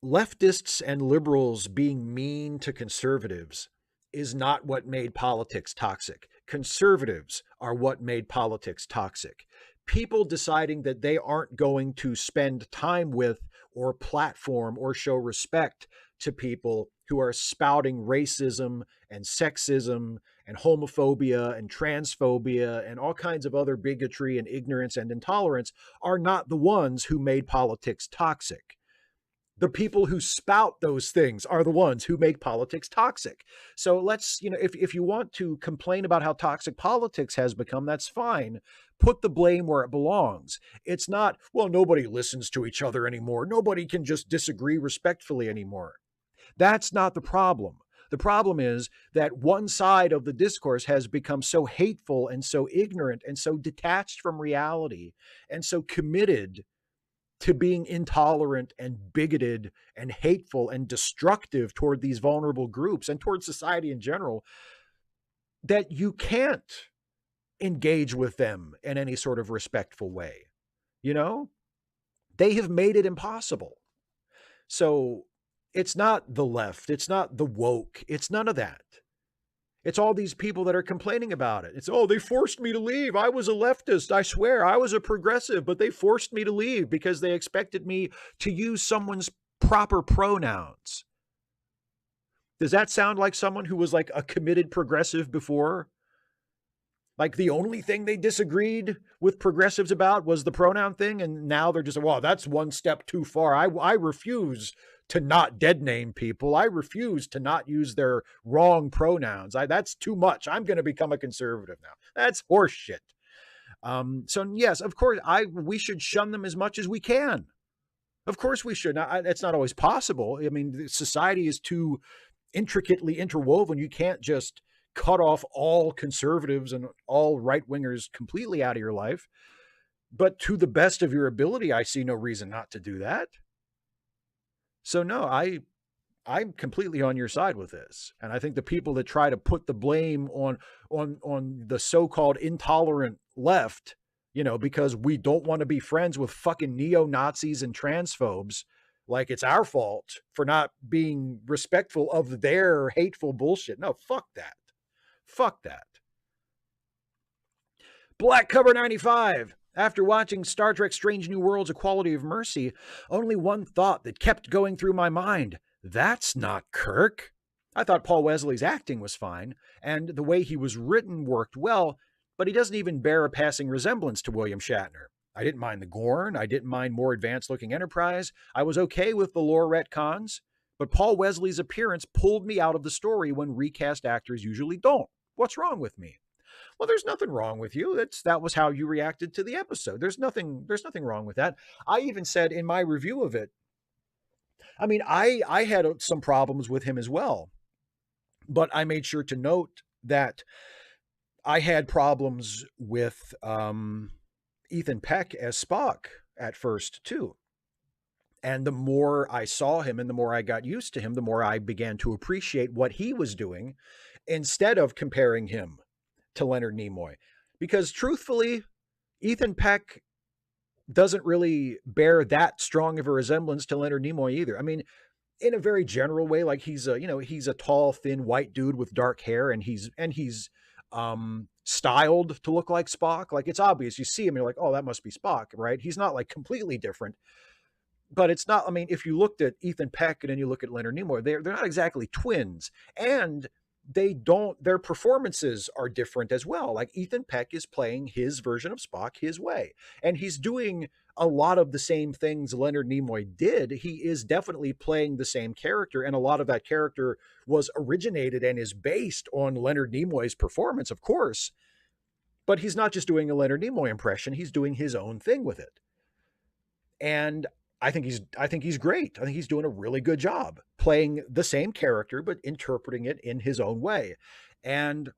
Leftists and liberals being mean to conservatives is not what made politics toxic. Conservatives are what made politics toxic. People deciding that they aren't going to spend time with or platform or show respect to people who are spouting racism and sexism and homophobia and transphobia and all kinds of other bigotry and ignorance and intolerance are not the ones who made politics toxic. The people who spout those things are the ones who make politics toxic. So let's, if you want to complain about how toxic politics has become, that's fine. Put the blame where it belongs. It's not, well, nobody listens to each other anymore. Nobody can just disagree respectfully anymore. That's not the problem. The problem is that one side of the discourse has become so hateful and so ignorant and so detached from reality and so committed to being intolerant and bigoted and hateful and destructive toward these vulnerable groups and toward society in general that you can't engage with them in any sort of respectful way. They have made it impossible. So it's not the left. It's not the woke. It's none of that. It's all these people that are complaining about it. It's, oh, they forced me to leave. I was a leftist. I swear I was a progressive, but they forced me to leave because they expected me to use someone's proper pronouns. Does that sound like someone who was like a committed progressive before? Like the only thing they disagreed with progressives about was the pronoun thing, and now they're just, well, that's one step too far. I refuse to not dead name people. I refuse to not use their wrong pronouns. That's too much. I'm going to become a conservative now. That's horseshit. So yes, of course, we should shun them as much as we can. Of course we should. Now, it's not always possible. I mean, society is too intricately interwoven. You can't just cut off all conservatives and all right wingers completely out of your life. But to the best of your ability, I see no reason not to do that. So no, I'm completely on your side with this. And I think the people that try to put the blame on the so-called intolerant left, you know, because we don't want to be friends with fucking neo-Nazis and transphobes, like it's our fault for not being respectful of their hateful bullshit. No, fuck that. Fuck that. Black Cover 95. After watching Star Trek Strange New Worlds: Equality of Mercy, only one thought that kept going through my mind. That's not Kirk. I thought Paul Wesley's acting was fine, and the way he was written worked well, but he doesn't even bear a passing resemblance to William Shatner. I didn't mind the Gorn. I didn't mind more advanced-looking Enterprise. I was okay with the lore retcons, but Paul Wesley's appearance pulled me out of the story when recast actors usually don't. What's wrong with me? Well, there's nothing wrong with you. That was how you reacted to the episode. There's nothing wrong with that. I even said in my review of it, I mean, I had some problems with him as well, but I made sure to note that I had problems with Ethan Peck as Spock at first too. And the more I saw him and the more I got used to him, the more I began to appreciate what he was doing instead of comparing him to Leonard Nimoy. Because truthfully, Ethan Peck doesn't really bear that strong of a resemblance to Leonard Nimoy either. I mean, in a very general way, like he's a tall, thin, white dude with dark hair, and he's styled to look like Spock. Like it's obvious. You see him, you're like, oh, that must be Spock, right? He's not like completely different. But it's not, I mean, if you looked at Ethan Peck and then you look at Leonard Nimoy, they're not exactly twins. And their performances are different as well. Like Ethan Peck is playing his version of Spock his way. And he's doing a lot of the same things Leonard Nimoy did. He is definitely playing the same character. And a lot of that character was originated and is based on Leonard Nimoy's performance, of course. But he's not just doing a Leonard Nimoy impression. He's doing his own thing with it. And I think he's great. I think he's doing a really good job playing the same character, but interpreting it in his own way. And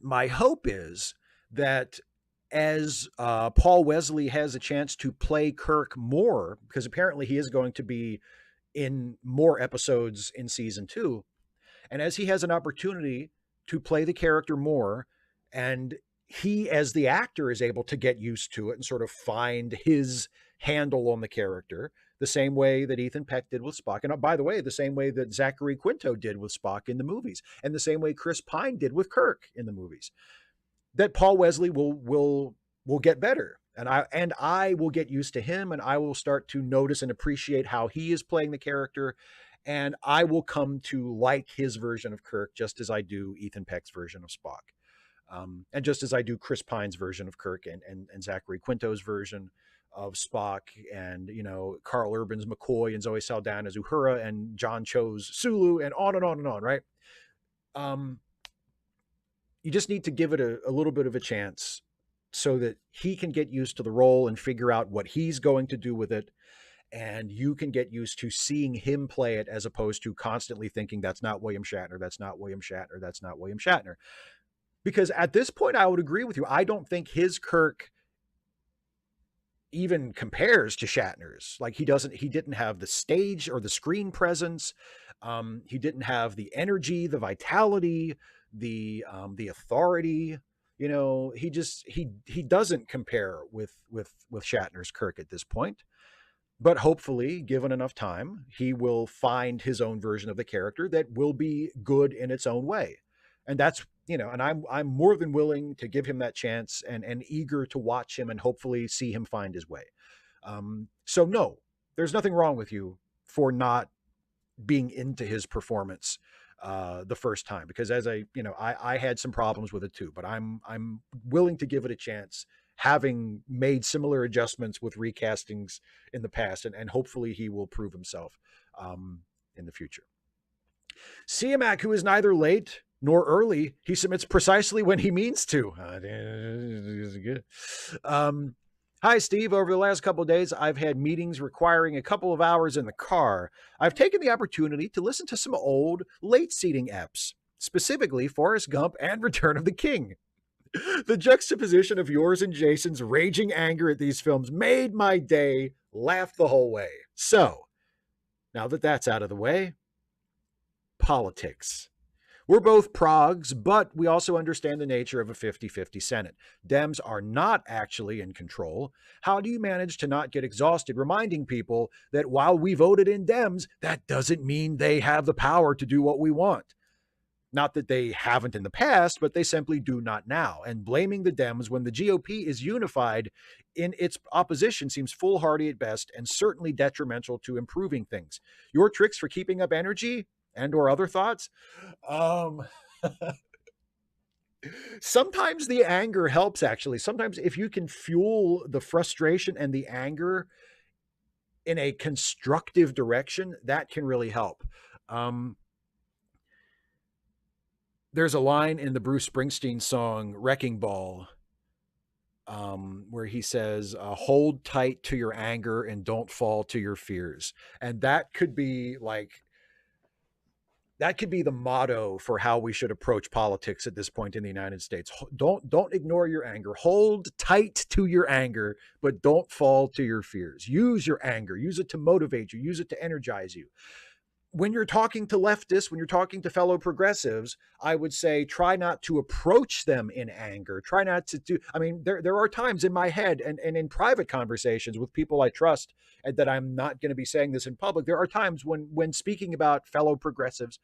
my hope is that as Paul Wesley has a chance to play Kirk more, because apparently he is going to be in more episodes in season 2, and as he has an opportunity to play the character more, and he as the actor is able to get used to it and sort of find his handle on the character, the same way that Ethan Peck did with Spock. And by the way, the same way that Zachary Quinto did with Spock in the movies, and the same way Chris Pine did with Kirk in the movies, that Paul Wesley will get better. And I will get used to him, and I will start to notice and appreciate how he is playing the character. And I will come to like his version of Kirk just as I do Ethan Peck's version of Spock. And just as I do Chris Pine's version of Kirk and Zachary Quinto's version of Spock, and, you know, Carl Urban's McCoy and Zoe Saldana's Uhura and John Cho's Sulu, and on and on and on, right? You just need to give it a little bit of a chance so that he can get used to the role and figure out what he's going to do with it. And you can get used to seeing him play it as opposed to constantly thinking that's not William Shatner, that's not William Shatner, that's not William Shatner. Because at this point, I would agree with you. I don't think his Kirk even compares to Shatner's. Like he didn't have the stage or the screen presence. He didn't have the energy, the vitality, the authority. You know, he doesn't compare with Shatner's Kirk at this point. But hopefully, given enough time, he will find his own version of the character that will be good in its own way. And that's, you know, and I'm more than willing to give him that chance and eager to watch him and hopefully see him find his way. So no, there's nothing wrong with you for not being into his performance the first time, because as I had some problems with it too, but I'm willing to give it a chance, having made similar adjustments with recastings in the past, and hopefully he will prove himself in the future. CMAC, who is neither late nor early, he submits precisely when he means to. Hi, Steve. Over the last couple of days, I've had meetings requiring a couple of hours in the car. I've taken the opportunity to listen to some old late seating eps, specifically Forrest Gump and Return of the King. The juxtaposition of yours and Jason's raging anger at these films made my day, laugh the whole way. So, now that that's out of the way, politics. We're both progs, but we also understand the nature of a 50-50 Senate. Dems are not actually in control. How do you manage to not get exhausted reminding people that while we voted in Dems, that doesn't mean they have the power to do what we want? Not that they haven't in the past, but they simply do not now. And blaming the Dems when the GOP is unified in its opposition seems foolhardy at best and certainly detrimental to improving things. Your tricks for keeping up energy and or other thoughts? Sometimes the anger helps, actually. Sometimes if you can fuel the frustration and the anger in a constructive direction, that can really help. There's a line in the Bruce Springsteen song Wrecking Ball where he says, hold tight to your anger and don't fall to your fears. And that could be the motto for how we should approach politics at this point in the United States. Don't ignore your anger. Hold tight to your anger, but don't fall to your fears. Use your anger. Use it to motivate you. Use it to energize you. When you're talking to leftists, when you're talking to fellow progressives, I would say try not to approach them in anger. Try not to do, I mean, there are times in my head and in private conversations with people I trust, and that I'm not going to be saying this in public. There are times when speaking about fellow progressives,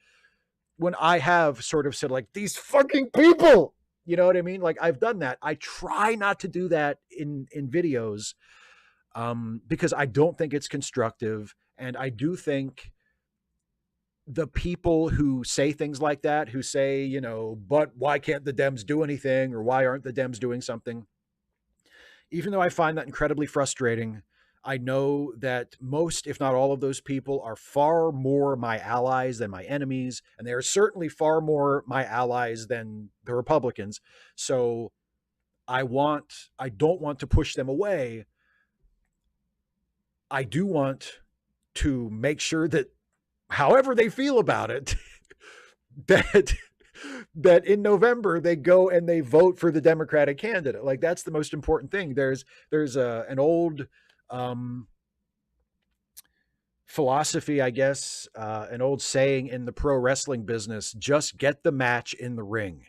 when I have sort of said like, these fucking people, you know what I mean? Like I've done that. I try not to do that in videos because I don't think it's constructive. And I do think the people who say things like that, who say, you know, but why can't the Dems do anything? Or why aren't the Dems doing something? Even though I find that incredibly frustrating, I know that most, if not all of those people are far more my allies than my enemies. And they are certainly far more my allies than the Republicans. So I don't want to push them away. I do want to make sure that however they feel about it, that in November they go and they vote for the Democratic candidate. Like that's the most important thing. There's an old philosophy, I guess, an old saying in the pro wrestling business: just get the match in the ring.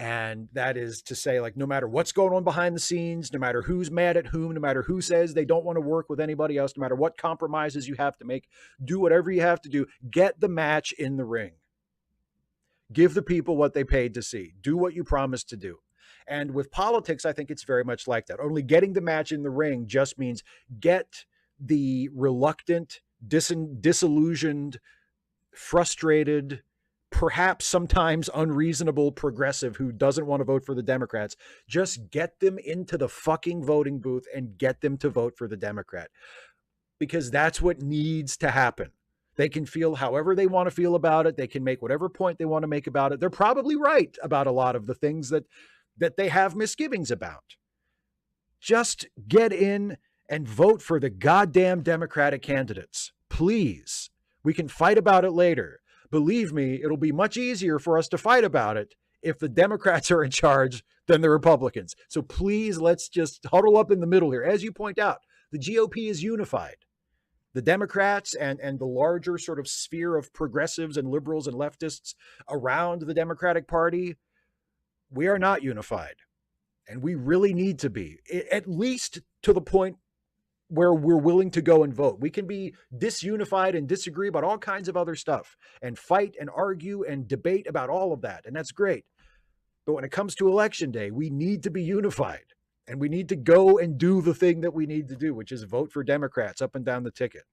And that is to say, like, no matter what's going on behind the scenes, no matter who's mad at whom, no matter who says they don't want to work with anybody else, no matter what compromises you have to make, do whatever you have to do, get the match in the ring. Give the people what they paid to see. Do what you promised to do. And with politics, I think it's very much like that. Only getting the match in the ring just means get the reluctant, disillusioned, frustrated, perhaps sometimes unreasonable progressive who doesn't want to vote for the Democrats. Just get them into the fucking voting booth and get them to vote for the Democrat, because that's what needs to happen. They can feel however they want to feel about it. They can make whatever point they want to make about it. They're probably right about a lot of the things that they have misgivings about. Just get in and vote for the goddamn Democratic candidates, please. We can fight about it later. Believe me, it'll be much easier for us to fight about it if the Democrats are in charge than the Republicans. So please, let's just huddle up in the middle here. As you point out, the GOP is unified. The Democrats and the larger sort of sphere of progressives and liberals and leftists around the Democratic Party, we are not unified. And we really need to be, at least to the point where we're willing to go and vote. We can be disunified and disagree about all kinds of other stuff and fight and argue and debate about all of that. And that's great. But when it comes to election day, we need to be unified, and we need to go and do the thing that we need to do, which is vote for Democrats up and down the ticket.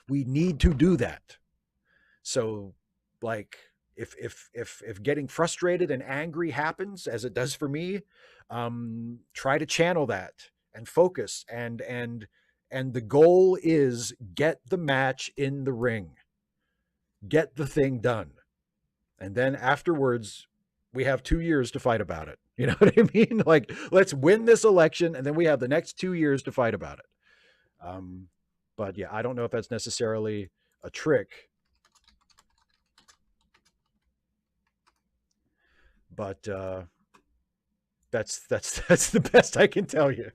We need to do that. So, like, if getting frustrated and angry happens, as it does for me, try to channel that and focus, and the goal is get the match in the ring, get the thing done, and then afterwards we have 2 years to fight about it. You know what I mean? Like, let's win this election, and then we have the next 2 years to fight about it. But yeah, I don't know if that's necessarily a trick, but that's the best I can tell you.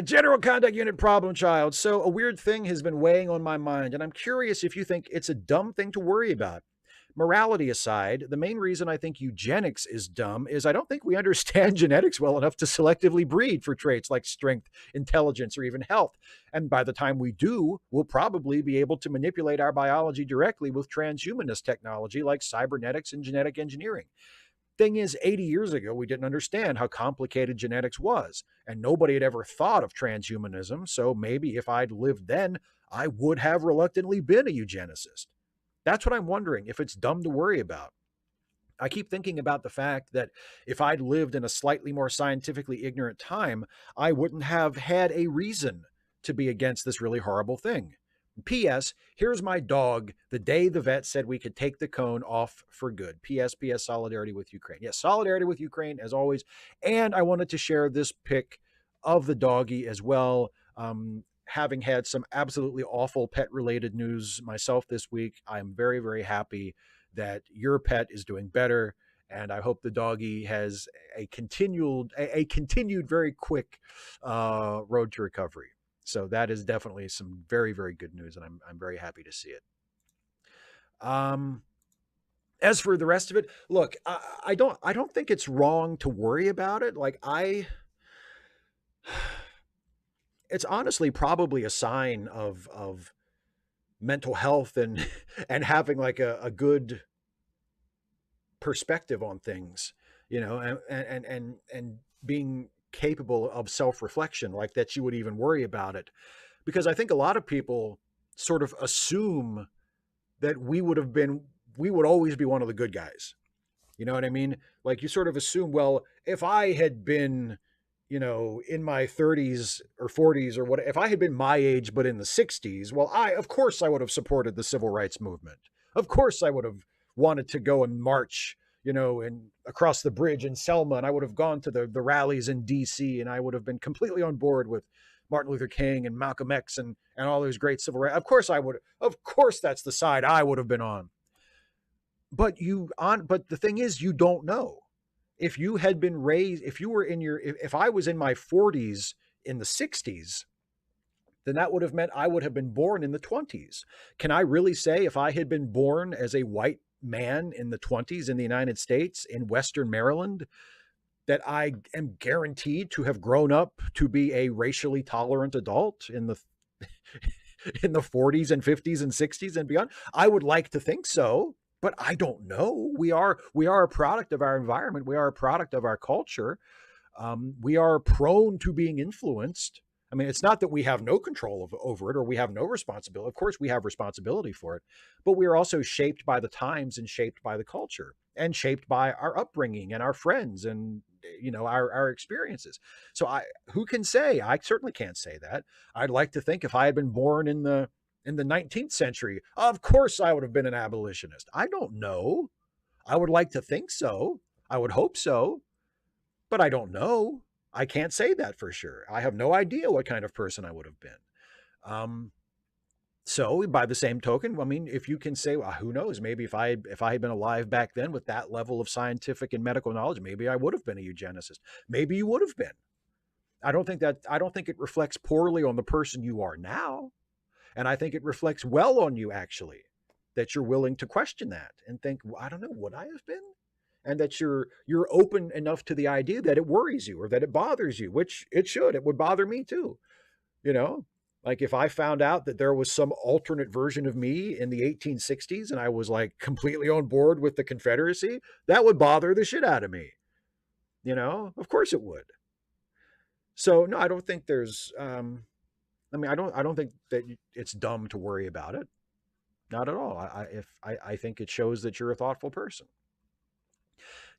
General Conduct Unit Problem Child. So a weird thing has been weighing on my mind, and I'm curious if you think it's a dumb thing to worry about. Morality aside, the main reason I think eugenics is dumb is I don't think we understand genetics well enough to selectively breed for traits like strength, intelligence, or even health. And by the time we do, we'll probably be able to manipulate our biology directly with transhumanist technology like cybernetics and genetic engineering. Thing is, 80 years ago, we didn't understand how complicated genetics was, and nobody had ever thought of transhumanism. So maybe if I'd lived then, I would have reluctantly been a eugenicist. That's what I'm wondering, if it's dumb to worry about. I keep thinking about the fact that if I'd lived in a slightly more scientifically ignorant time, I wouldn't have had a reason to be against this really horrible thing. P.S. Here's my dog the day the vet said we could take the cone off for good. P.S. P.S. Solidarity with Ukraine. Yes, solidarity with Ukraine as always. And I wanted to share this pic of the doggy as well. Having had some absolutely awful pet-related news myself this week, I'm very, very happy that your pet is doing better, and I hope the doggy has a continued very quick road to recovery. So that is definitely some very, very good news, and I'm very happy to see it. As for the rest of it, look, I don't think it's wrong to worry about it. Like, it's honestly probably a sign of mental health and and having like a good perspective on things, you know, and being capable of self-reflection, like that you would even worry about it. Because I think a lot of people sort of assume that we would always be one of the good guys. You know what I mean? Like, you sort of assume, well, if I had been, you know, in my 30s or 40s or what, if I had been my age but in the 60s, well, of course I would have supported the civil rights movement. Of course I would have wanted to go and march, you know, and across the bridge in Selma, and I would have gone to the rallies in DC, and I would have been completely on board with Martin Luther King and Malcolm X and all those great civil rights. Of course I would. Of course that's the side I would have been on. But the thing is, you don't know. If you had been raised, if you were in your, if I was in my 40s in the 60s, then that would have meant I would have been born in the 20s. Can I really say if I had been born as a white man in the 20s in the United States, in Western Maryland, that I am guaranteed to have grown up to be a racially tolerant adult in the in the 40s and 50s and 60s and beyond? I would like to think so, but I don't know. We are a product of our environment. We are a product of our culture. We are prone to being influenced. I mean, it's not that we have no control over it or we have no responsibility. Of course, we have responsibility for it, but we are also shaped by the times and shaped by the culture and shaped by our upbringing and our friends and, you know, our experiences. So who can say? I certainly can't say that. I'd like to think if I had been born in the 19th century, of course I would have been an abolitionist. I don't know. I would like to think so. I would hope so, but I don't know. I can't say that for sure. I have no idea what kind of person I would have been. So by the same token, I mean, if you can say, well, who knows, maybe if I had been alive back then with that level of scientific and medical knowledge, maybe I would have been a eugenicist. Maybe you would have been. I don't think it reflects poorly on the person you are now. And I think it reflects well on you, actually, that you're willing to question that and think, well, I don't know, would I have been? And that you're open enough to the idea that it worries you or that it bothers you, which it should. It would bother me too. You know, like if I found out that there was some alternate version of me in the 1860s and I was like completely on board with the Confederacy, that would bother the shit out of me. You know, of course it would. So no, I don't think there's I mean, I don't think that it's dumb to worry about it. Not at all. I think it shows that you're a thoughtful person.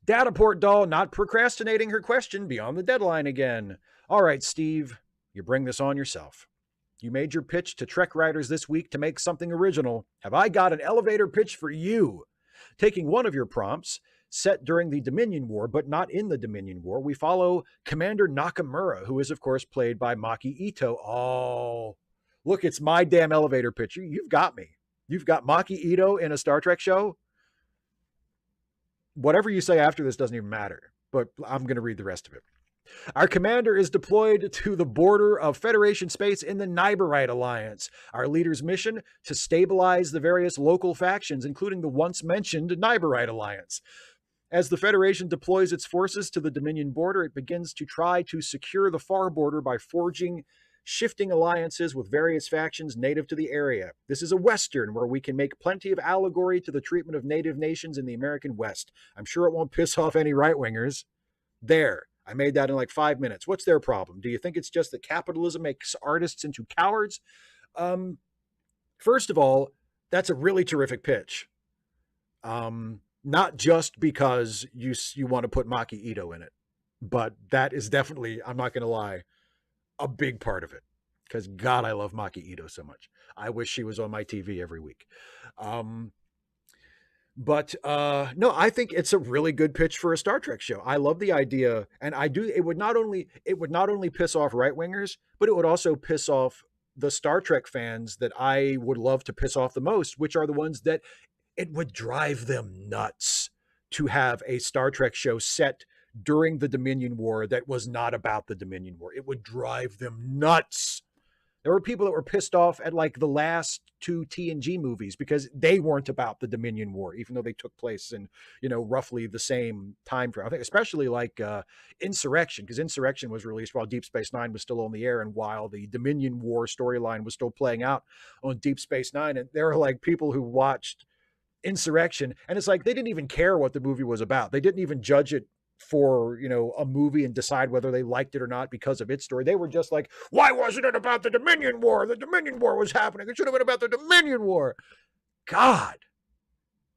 Dataport doll not procrastinating her question beyond the deadline again. All right, Steve, you bring this on yourself. You made your pitch to Trek writers this week to make something original. Have I got an elevator pitch for you? Taking one of your prompts, set during the Dominion War, but not in the Dominion War, we follow Commander Nakamura, who is, of course, played by Maki Ito. Oh, look, it's my damn elevator pitch. You've got me. You've got Maki Ito in a Star Trek show. Whatever you say after this doesn't even matter, but I'm going to read the rest of it. Our commander is deployed to the border of Federation space in the Nyberite Alliance. Our leader's mission, to stabilize the various local factions, including the once mentioned Nyberite Alliance. As the Federation deploys its forces to the Dominion border, it begins to try to secure the far border by forging shifting alliances with various factions native to the area. This is a Western where we can make plenty of allegory to the treatment of native nations in the American West. I'm sure it won't piss off any right-wingers. There. I made that in like 5 minutes. What's their problem? Do you think it's just that capitalism makes artists into cowards? First of all, that's a really terrific pitch. Not just because you want to put Maki Ito in it, but that is definitely, I'm not going to lie, a big part of it. Because God, I love Maki Ito so much. I wish she was on my TV every week. But no, I think it's a really good pitch for a Star Trek show. I love the idea, and I do. It would not only piss off right wingers, but it would also piss off the Star Trek fans that I would love to piss off the most, which are the ones that it would drive them nuts to have a Star Trek show set during the Dominion War that was not about the Dominion War. It would drive them nuts. There were people that were pissed off at like the last 2 TNG movies because they weren't about the Dominion War, even though they took place in, roughly the same time frame. I think especially like Insurrection, because Insurrection was released while Deep Space Nine was still on the air and while the Dominion War storyline was still playing out on Deep Space Nine. And there were like people who watched Insurrection, and it's like they didn't even care what the movie was about. They didn't even judge it for a movie and decide whether they liked it or not because of its story. They were just like, why wasn't it about the Dominion War? The Dominion War was happening. It should have been about the Dominion War. God.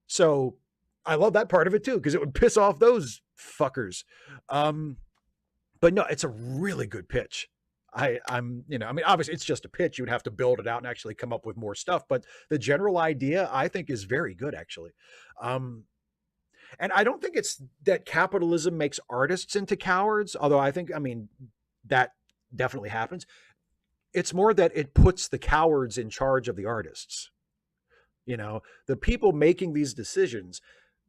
So I love that part of it too, because it would piss off those fuckers. But no, it's a really good pitch. Obviously it's just a pitch. You'd have to build it out and actually come up with more stuff. But the general idea, I think, is very good, actually. And I don't think it's that capitalism makes artists into cowards, although I think, that definitely happens. It's more that it puts the cowards in charge of the artists. The people making these decisions,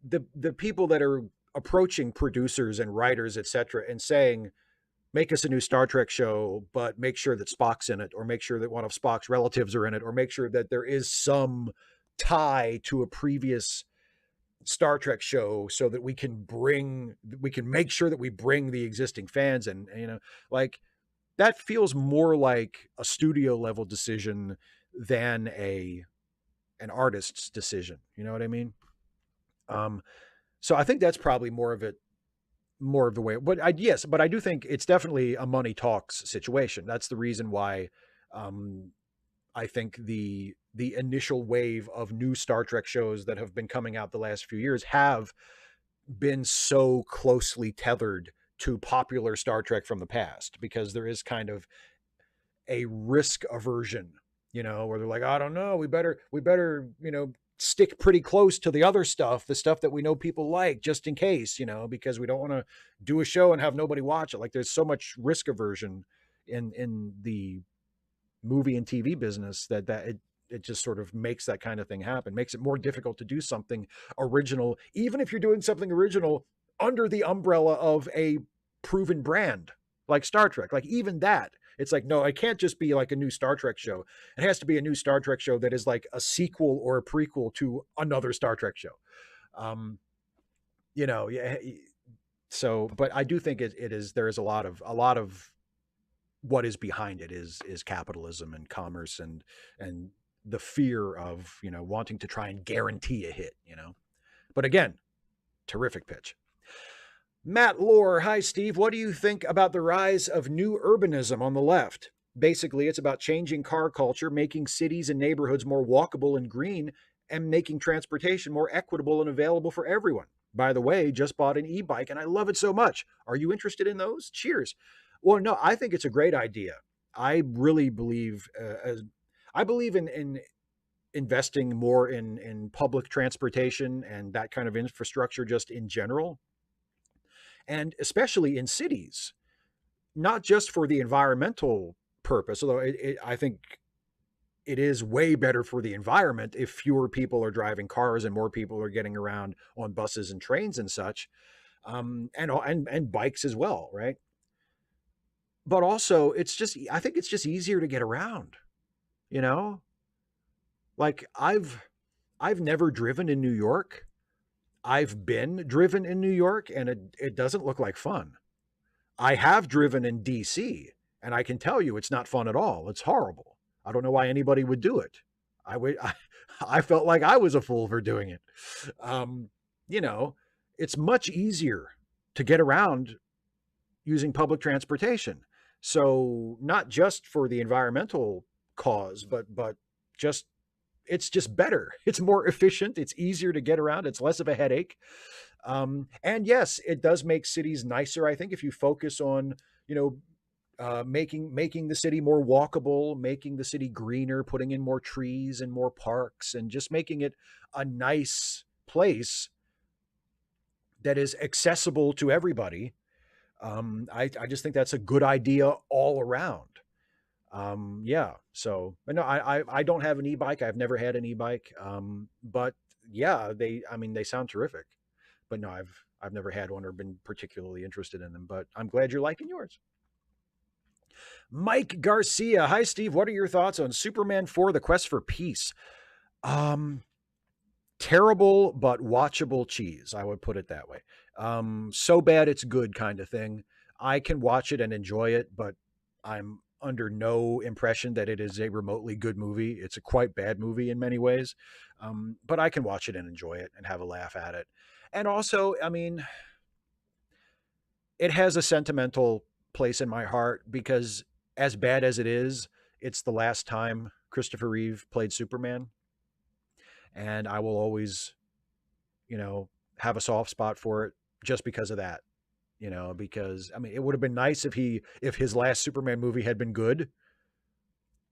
the people that are approaching producers and writers, etc., and saying, make us a new Star Trek show, but make sure that Spock's in it, or make sure that one of Spock's relatives are in it, or make sure that there is some tie to a previous Star Trek show so that we can make sure that we bring the existing fans in, like that feels more like a studio level decision than an artist's decision. You know what I mean? So I think that's probably more of the way, but I do think it's definitely a money talks situation. That's the reason why, I think the initial wave of new Star Trek shows that have been coming out the last few years have been so closely tethered to popular Star Trek from the past, because there is kind of a risk aversion, where they're like, I don't know, we better, stick pretty close to the other stuff, the stuff that we know people like, just in case, because we don't want to do a show and have nobody watch it. Like there's so much risk aversion in the movie and TV business that it just sort of makes that kind of thing happen, makes it more difficult to do something original, even if you're doing something original under the umbrella of a proven brand like Star Trek. Like even that, it's like, no, it can't just be like a new Star Trek show. It has to be a new Star Trek show that is like a sequel or a prequel to another Star Trek show. Yeah. So, but I do think there is a lot of what is behind it is capitalism and commerce and the fear of, wanting to try and guarantee a hit, but again, terrific pitch. Matt Lohr, hi Steve, what do you think about the rise of new urbanism on the left? Basically, it's about changing car culture, making cities and neighborhoods more walkable and green, and making transportation more equitable and available for everyone. By the way, just bought an e-bike and I love it so much. Are you interested in those? Cheers. Well, no, I think it's a great idea. I really believe, I believe in investing more in public transportation and that kind of infrastructure just in general, and especially in cities, not just for the environmental purpose, although I think it is way better for the environment if fewer people are driving cars and more people are getting around on buses and trains and such, and bikes as well, right? But also, it's just I think it's just easier to get around. You know, like I've never driven in New York. I've been driven in New York, and it doesn't look like fun. I have driven in DC, and I can tell you it's not fun at all. It's horrible. I don't know why anybody would do it. I felt like I was a fool for doing it. Um, you know, it's much easier to get around using public transportation. So not just for the environmental cause, but just it's just better. It's more efficient. It's easier to get around. It's less of a headache. And yes, it does make cities nicer. I think if you focus on, you know, making the city more walkable, making the city greener, putting in more trees and more parks, and just making it a nice place that is accessible to everybody. I just think that's a good idea all around. Yeah. So, but no, I don't have an e-bike. I've never had an e-bike. But yeah, I mean, they sound terrific. But no, I've never had one or been particularly interested in them. But I'm glad you're liking yours. Mike Garcia. Hi, Steve. What are your thoughts on Superman 4: The Quest for Peace? Um, Terrible but watchable cheese. I would put it that way. So bad it's good kind of thing. I can watch it and enjoy it, but I'm under no impression that it is a remotely good movie. It's a quite bad movie in many ways, but I can watch it and enjoy it and have a laugh at it. And also, I mean, it has a sentimental place in my heart because, as bad as it is, it's the last time Christopher Reeve played Superman, and I will always, you know, have a soft spot for it just because of that. You know, because I mean, it would have been nice if his last Superman movie had been good,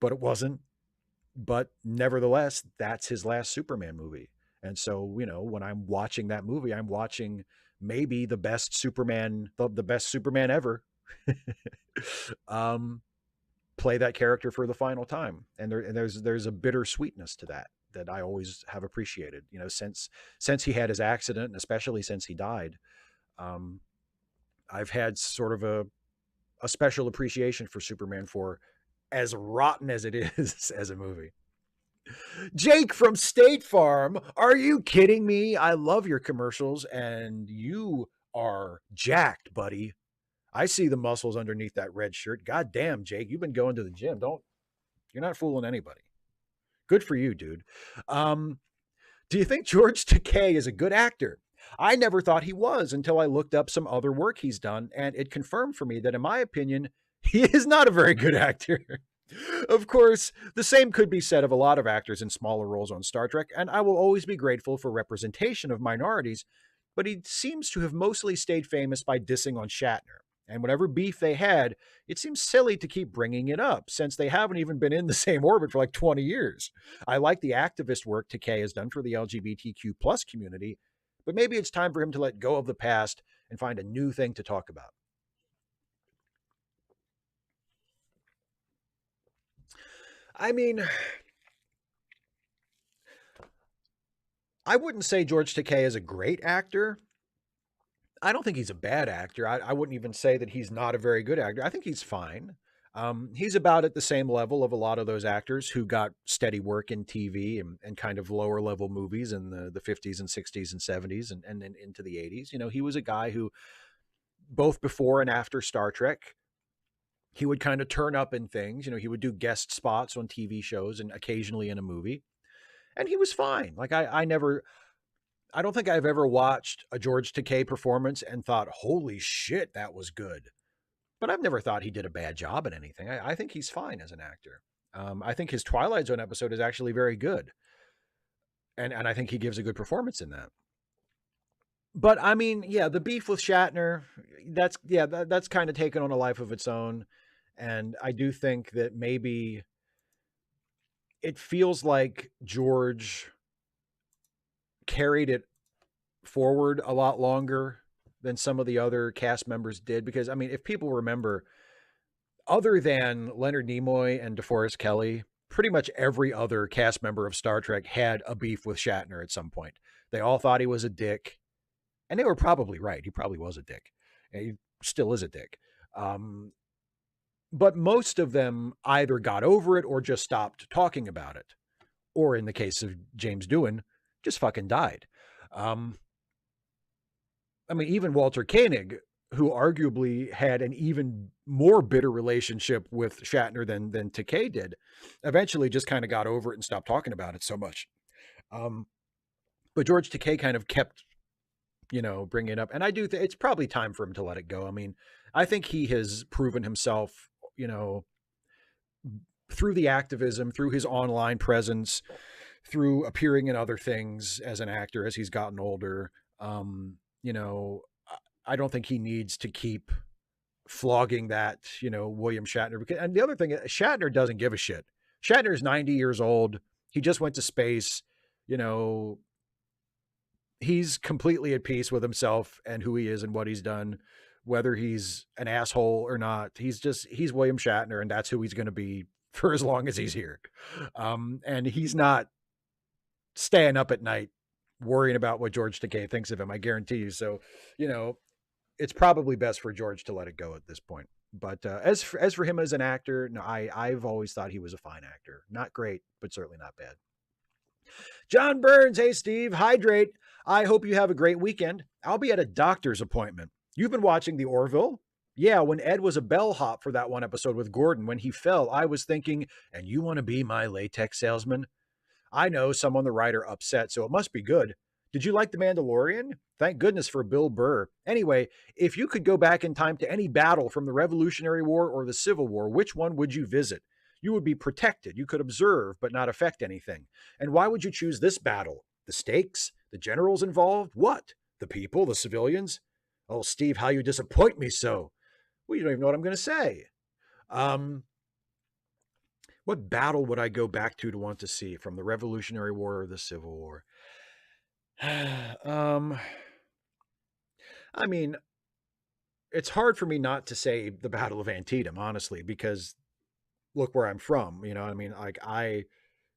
but it wasn't. But nevertheless, that's his last Superman movie. And so, you know, when I'm watching that movie, I'm watching maybe the best Superman, the best Superman ever, um, play that character for the final time. And there's a bittersweetness to that that I always have appreciated. You know, since he had his accident, and especially since he died, um, I've had sort of a special appreciation for Superman 4, as rotten as it is as a movie. Jake from State Farm, are you kidding me? I love your commercials, and you are jacked, buddy. I see the muscles underneath that red shirt. God damn, Jake, you've been going to the gym. You're not fooling anybody. Good for you, dude. Um, do you think George Takei is a good actor? I never thought he was until I looked up some other work he's done, and it confirmed for me that, in my opinion, he is not a very good actor. Of course, the same could be said of a lot of actors in smaller roles on Star Trek, and I will always be grateful for representation of minorities, but he seems to have mostly stayed famous by dissing on Shatner. And whatever beef they had, it seems silly to keep bringing it up, since they haven't even been in the same orbit for like 20 years. I like the activist work Takei has done for the LGBTQ plus community, but maybe it's time for him to let go of the past and find a new thing to talk about. I mean, I wouldn't say George Takei is a great actor. I don't think he's a bad actor. I wouldn't even say that he's not a very good actor. I think he's fine. He's about at the same level of a lot of those actors who got steady work in TV and kind of lower level movies in the 50s and 60s and 70s and then into the 80s. You know, he was a guy who, both before and after Star Trek, he would kind of turn up in things. You know, he would do guest spots on TV shows and occasionally in a movie. And he was fine. Like I don't think I've ever watched a George Takei performance and thought, holy shit, that was good. but I've never thought he did a bad job at anything. I think he's fine as an actor. I think his Twilight Zone episode is actually very good, and I think he gives a good performance in that. But I mean, yeah, the beef with Shatner, that's kind of taken on a life of its own, and I do think that maybe it feels like George carried it forward a lot longer than some of the other cast members did. Because I mean, if people remember, other than Leonard Nimoy and DeForest Kelley, pretty much every other cast member of Star Trek had a beef with Shatner at some point. They all thought he was a dick, and they were probably right. He probably was a dick. And he still is a dick. But most of them either got over it or just stopped talking about it. Or in the case of James Doohan, just fucking died. I mean, even Walter Koenig, who arguably had an even more bitter relationship with Shatner than Takei did, eventually just kind of got over it and stopped talking about it so much. But George Takei kind of kept, bringing it up. And I do think it's probably time for him to let it go. I mean, I think he has proven himself, through the activism, through his online presence, through appearing in other things as an actor as he's gotten older. I don't think he needs to keep flogging that, William Shatner. And the other thing, Shatner doesn't give a shit. Shatner's 90 years old. He just went to space. He's completely at peace with himself and who he is and what he's done, whether he's an asshole or not. He's William Shatner, and that's who he's going to be for as long as he's here. And he's not staying up at night worrying about what George Takei thinks of him, I guarantee you. So, it's probably best for George to let it go at this point. But as for him as an actor, no, I've always thought he was a fine actor. Not great, but certainly not bad. John Burns, hey Steve, hydrate. I hope you have a great weekend. I'll be at a doctor's appointment. You've been watching The Orville? Yeah, when Ed was a bellhop for that one episode with Gordon, when he fell, I was thinking, and you want to be my latex salesman? I know some on the right are upset, so it must be good. Did you like The Mandalorian? Thank goodness for Bill Burr. Anyway, if you could go back in time to any battle from the Revolutionary War or the Civil War, which one would you visit? You would be protected. You could observe, but not affect anything. And why would you choose this battle? The stakes? The generals involved? What? The people? The civilians? Oh, Steve, how you disappoint me so. Well, you don't even know what I'm going to say. What battle would I go back to want to see from the Revolutionary War or the Civil War? I mean, it's hard for me not to say the Battle of Antietam, honestly, because look where I'm from. I mean, like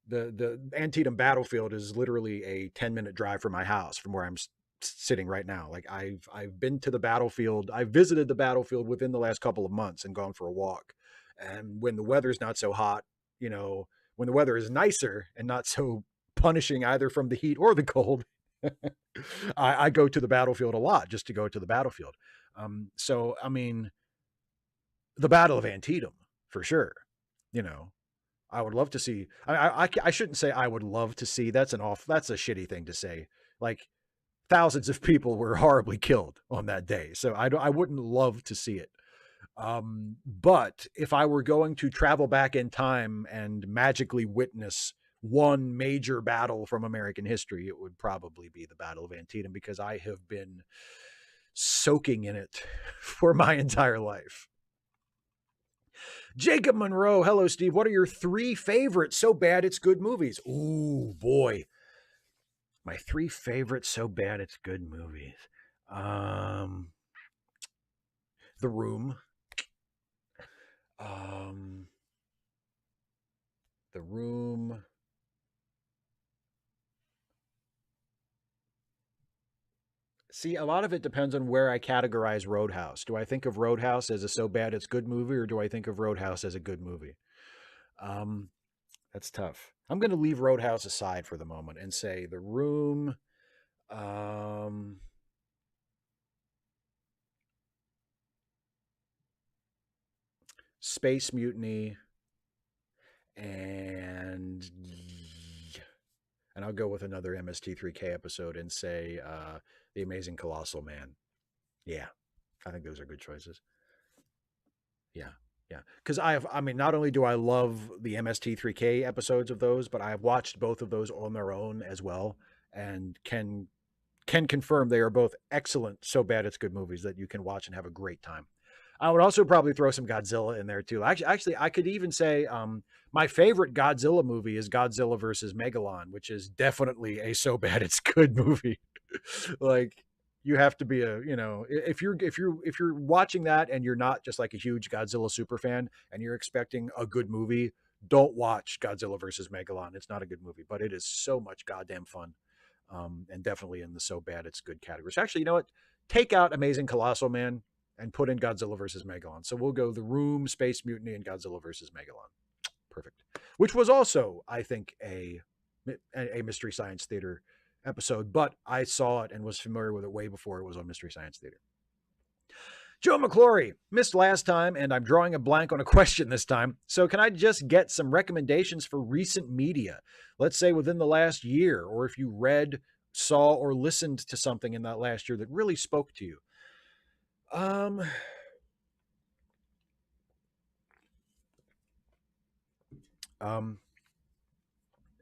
the Antietam battlefield is literally a 10-minute drive from my house, from where I'm sitting right now. Like I've been to the battlefield. I visited the battlefield within the last couple of months and gone for a walk. And when the weather's not so hot, when the weather is nicer and not so punishing either from the heat or the cold, I go to the battlefield a lot just to go to the battlefield. So, I mean, the Battle of Antietam, for sure. I would love to see. I shouldn't say I would love to see. That's a shitty thing to say. Like, thousands of people were horribly killed on that day. So I wouldn't love to see it. But if I were going to travel back in time and magically witness one major battle from American history, it would probably be the Battle of Antietam, because I have been soaking in it for my entire life. Jacob Monroe, hello Steve. What are your 3 favorite so bad it's good movies? Ooh boy, my 3 favorite so bad it's good movies. The Room. The Room. See, a lot of it depends on where I categorize Roadhouse. Do I think of Roadhouse as a so bad it's good movie, or do I think of Roadhouse as a good movie? That's tough. I'm going to leave Roadhouse aside for the moment and say The Room. Space Mutiny, and I'll go with another MST3K episode and say The Amazing Colossal Man. Yeah, I think those are good choices. Yeah. Yeah. Because I mean, not only do I love the MST3K episodes of those, but I've watched both of those on their own as well, and can confirm they are both excellent, so bad it's good movies that you can watch and have a great time. I would also probably throw some Godzilla in there too. Actually, I could even say my favorite Godzilla movie is Godzilla versus Megalon, which is definitely a so bad it's good movie. Like, you have to be a, if you're watching that and you're not just like a huge Godzilla super fan and you're expecting a good movie, don't watch Godzilla versus Megalon. It's not a good movie, but it is so much goddamn fun. And definitely in the so bad it's good category. So actually, you know what? Take out Amazing Colossal Man and put in Godzilla versus Megalon. So we'll go The Room, Space Mutiny, and Godzilla versus Megalon. Perfect. Which was also, I think, a Mystery Science Theater episode, but I saw it and was familiar with it way before it was on Mystery Science Theater. Joe McClory, missed last time, and I'm drawing a blank on a question this time. So can I just get some recommendations for recent media? Let's say within the last year, or if you read, saw, or listened to something in that last year that really spoke to you. Um, um,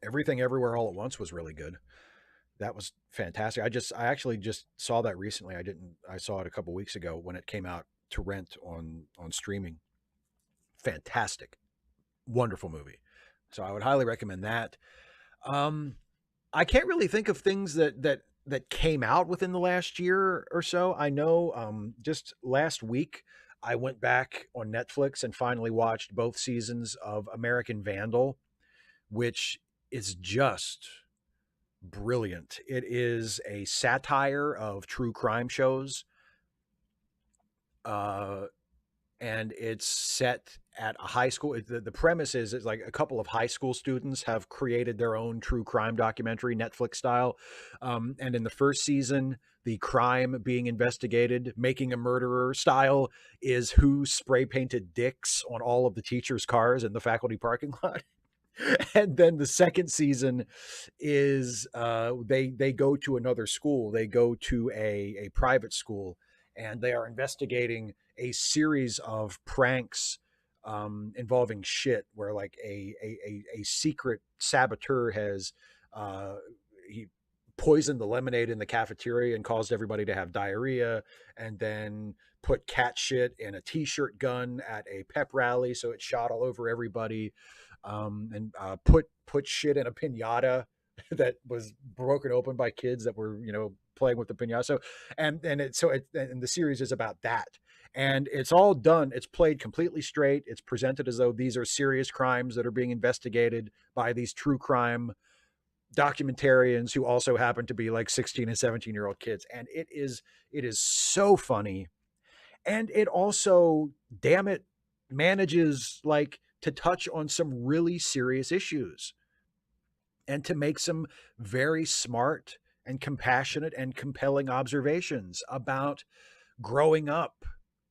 Everything Everywhere All at Once was really good. That was fantastic. I actually just saw that recently. I saw it a couple weeks ago when it came out to rent on streaming. Fantastic. Wonderful movie. So I would highly recommend that. Um, I can't really think of things that came out within the last year or so. I know just last week I went back on Netflix and finally watched both seasons of American Vandal, which is just brilliant. It is a satire of true crime shows. Uh, and it's set at a high school. The premise is it's like a couple of high school students have created their own true crime documentary, Netflix style. And in the first season, the crime being investigated, Making a Murderer style, is who spray painted dicks on all of the teachers' cars in the faculty parking lot. And then the second season is they go to another school. They go to a private school, and they are investigating a series of pranks involving shit, where like a secret saboteur has he poisoned the lemonade in the cafeteria and caused everybody to have diarrhea, and then put cat shit in a t-shirt gun at a pep rally so it shot all over everybody, and put shit in a pinata that was broken open by kids that were playing with the pinata. So and the series is about that, and it's all done. It's played completely straight. It's presented as though these are serious crimes that are being investigated by these true crime documentarians who also happen to be like 16 and 17-year-old kids, and it is so funny. And it also, damn it, manages like to touch on some really serious issues and to make some very smart and compassionate and compelling observations about growing up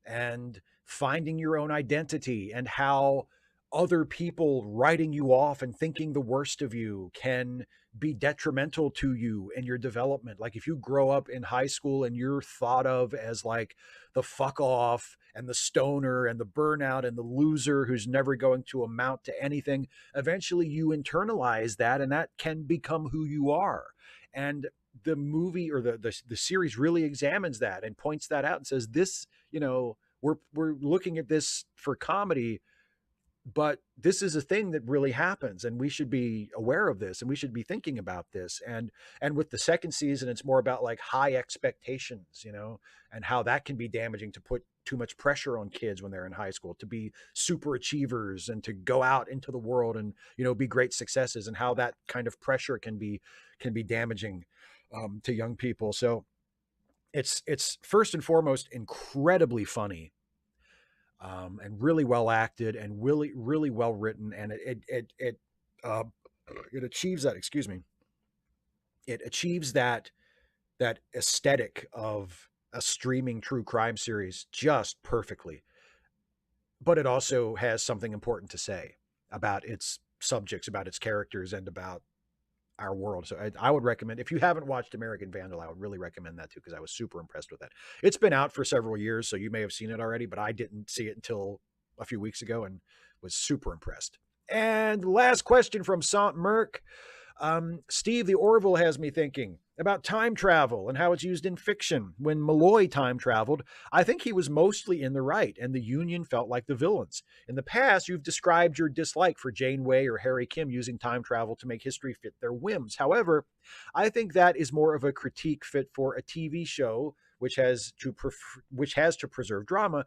and finding your own identity, and how other people writing you off and thinking the worst of you can be detrimental to you in your development. Like, if you grow up in high school and you're thought of as like the fuck off and the stoner and the burnout and the loser who's never going to amount to anything, eventually you internalize that, and that can become who you are. And the movie, or the series, really examines that and points that out and says, this, we're looking at this for comedy, but this is a thing that really happens, and we should be aware of this, and we should be thinking about this. And with the second season, it's more about like high expectations, and how that can be damaging, to put too much pressure on kids when they're in high school to be super achievers and to go out into the world and be great successes, and how that kind of pressure can be damaging to young people. So it's first and foremost incredibly funny, and really well acted, and really, really well written. And uh, it achieves that, excuse me, it achieves that aesthetic of a streaming true crime series just perfectly. But it also has something important to say about its subjects, about its characters, and about our world. So I would recommend, if you haven't watched American Vandal, I would really recommend that too, because I was super impressed with that. It's been out for several years, so you may have seen it already, but I didn't see it until a few weeks ago and was super impressed. And last question from Sant Merck. Steve, the Orville has me thinking about time travel and how it's used in fiction. When Malloy time traveled, I think he was mostly in the right, and the Union felt like the villains. In the past, you've described your dislike for Janeway or Harry Kim using time travel to make history fit their whims. However, I think that is more of a critique fit for a TV show, which has to preserve drama,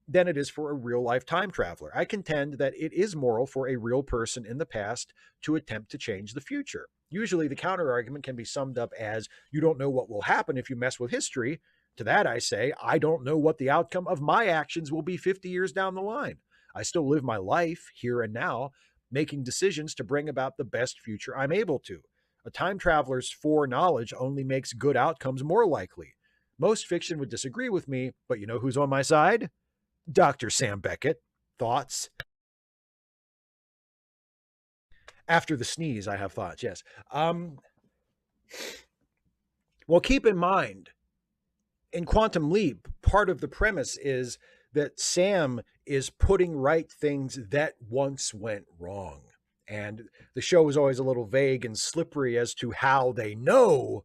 than it is for a real life time traveler. I contend that it is moral for a real person in the past to attempt to change the future. Usually the counter argument can be summed up as, you don't know what will happen if you mess with history. To that I say, I don't know what the outcome of my actions will be 50 years down the line. I still live my life here and now, making decisions to bring about the best future I'm able to. A time traveler's foreknowledge only makes good outcomes more likely. Most fiction would disagree with me, but you know who's on my side? Dr. Sam Beckett. Thoughts? After the sneeze, I have thoughts, yes. Well, keep in mind, in Quantum Leap, part of the premise is that Sam is putting right things that once went wrong. And the show is always a little vague and slippery as to how they know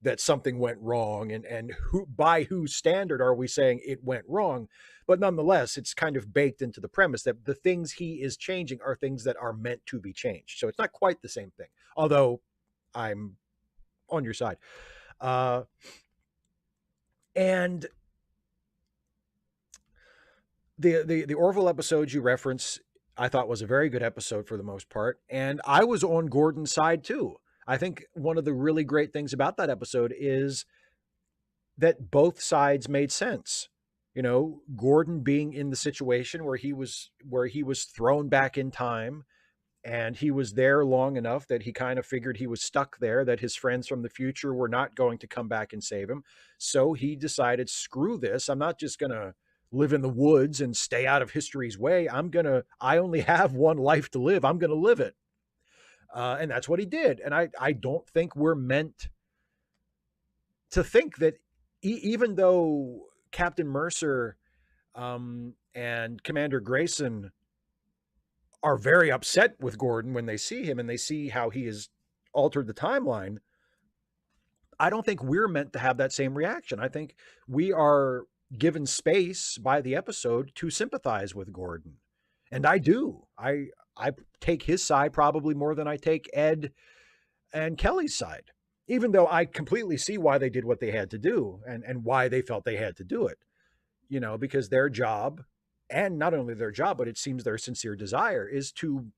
that something went wrong, and who, by whose standard are we saying it went wrong. But nonetheless, it's kind of baked into the premise that the things he is changing are things that are meant to be changed. So it's not quite the same thing, although I'm on your side. And the Orville episode you reference, I thought was a very good episode for the most part. And I was on Gordon's side too. I think one of the really great things about that episode is that both sides made sense. You know, Gordon being in the situation where he was thrown back in time, and he was there long enough that he kind of figured he was stuck there, that his friends from the future were not going to come back and save him. So he decided, screw this. I'm not just going to live in the woods and stay out of history's way. I only have one life to live. I'm going to live it. And that's what he did. And I don't think we're meant to think that even though Captain Mercer and Commander Grayson are very upset with Gordon when they see him and they see how he has altered the timeline, I don't think we're meant to have that same reaction. I think we are given space by the episode to sympathize with Gordon. And I do. I take his side probably more than I take Ed and Kelly's side, even though I completely see why they did what they had to do and why they felt they had to do it, you know, because their job, and not only their job, but it seems their sincere desire, is to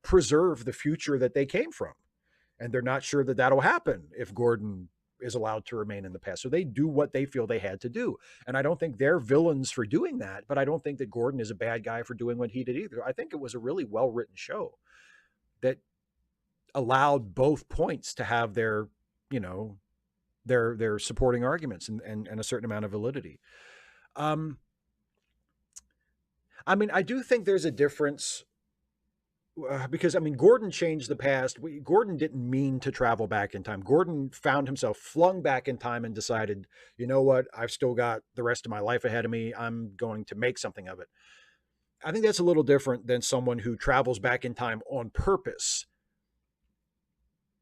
preserve the future that they came from. And they're not sure that that'll happen if Gordon is allowed to remain in the past. So they do what they feel they had to do. And I don't think they're villains for doing that, but I don't think that Gordon is a bad guy for doing what he did either. I think it was a really well-written show that allowed both points to have their, you know, their supporting arguments and a certain amount of validity. I mean, I do think there's a difference because, I mean, Gordon changed the past. Gordon didn't mean to travel back in time. Gordon found himself flung back in time and decided, you know what, I've still got the rest of my life ahead of me. I'm going to make something of it. I think that's a little different than someone who travels back in time on purpose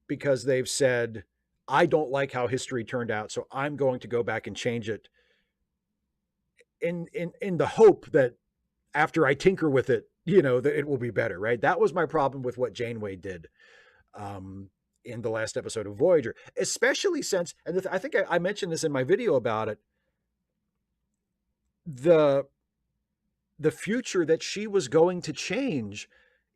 because they've said, I don't like how history turned out, so I'm going to go back and change it in the hope that after I tinker with it, you know, that it will be better, right? That was my problem with what Janeway did in the last episode of Voyager, especially since, and I think I mentioned this in my video about it, the future that she was going to change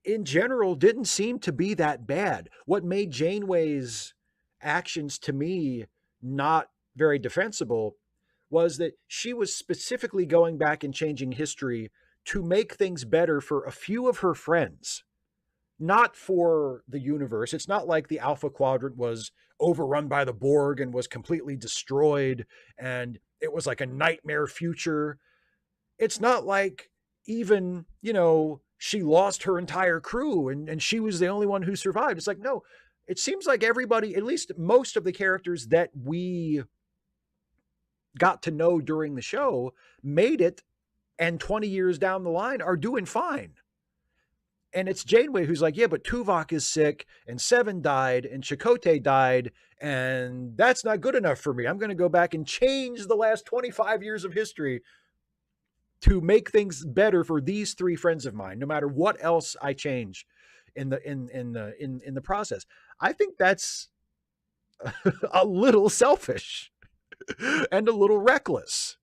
in general didn't seem to be that bad. What made Janeway's actions to me not very defensible was that she was specifically going back and changing history to make things better for a few of her friends, not for the universe. It's not like the Alpha Quadrant was overrun by the Borg and was completely destroyed and it was like a nightmare future. It's not like even, you know, she lost her entire crew and she was the only one who survived. It's like, no, it seems like everybody, at least most of the characters that we got to know during the show, made it and 20 years down the line are doing fine. And it's Janeway who's like, yeah, but Tuvok is sick and Seven died and Chakotay died. And that's not good enough for me. I'm going to go back and change the last 25 years of history to make things better for these three friends of mine, no matter what else I change in the process. I think that's a little selfish and a little reckless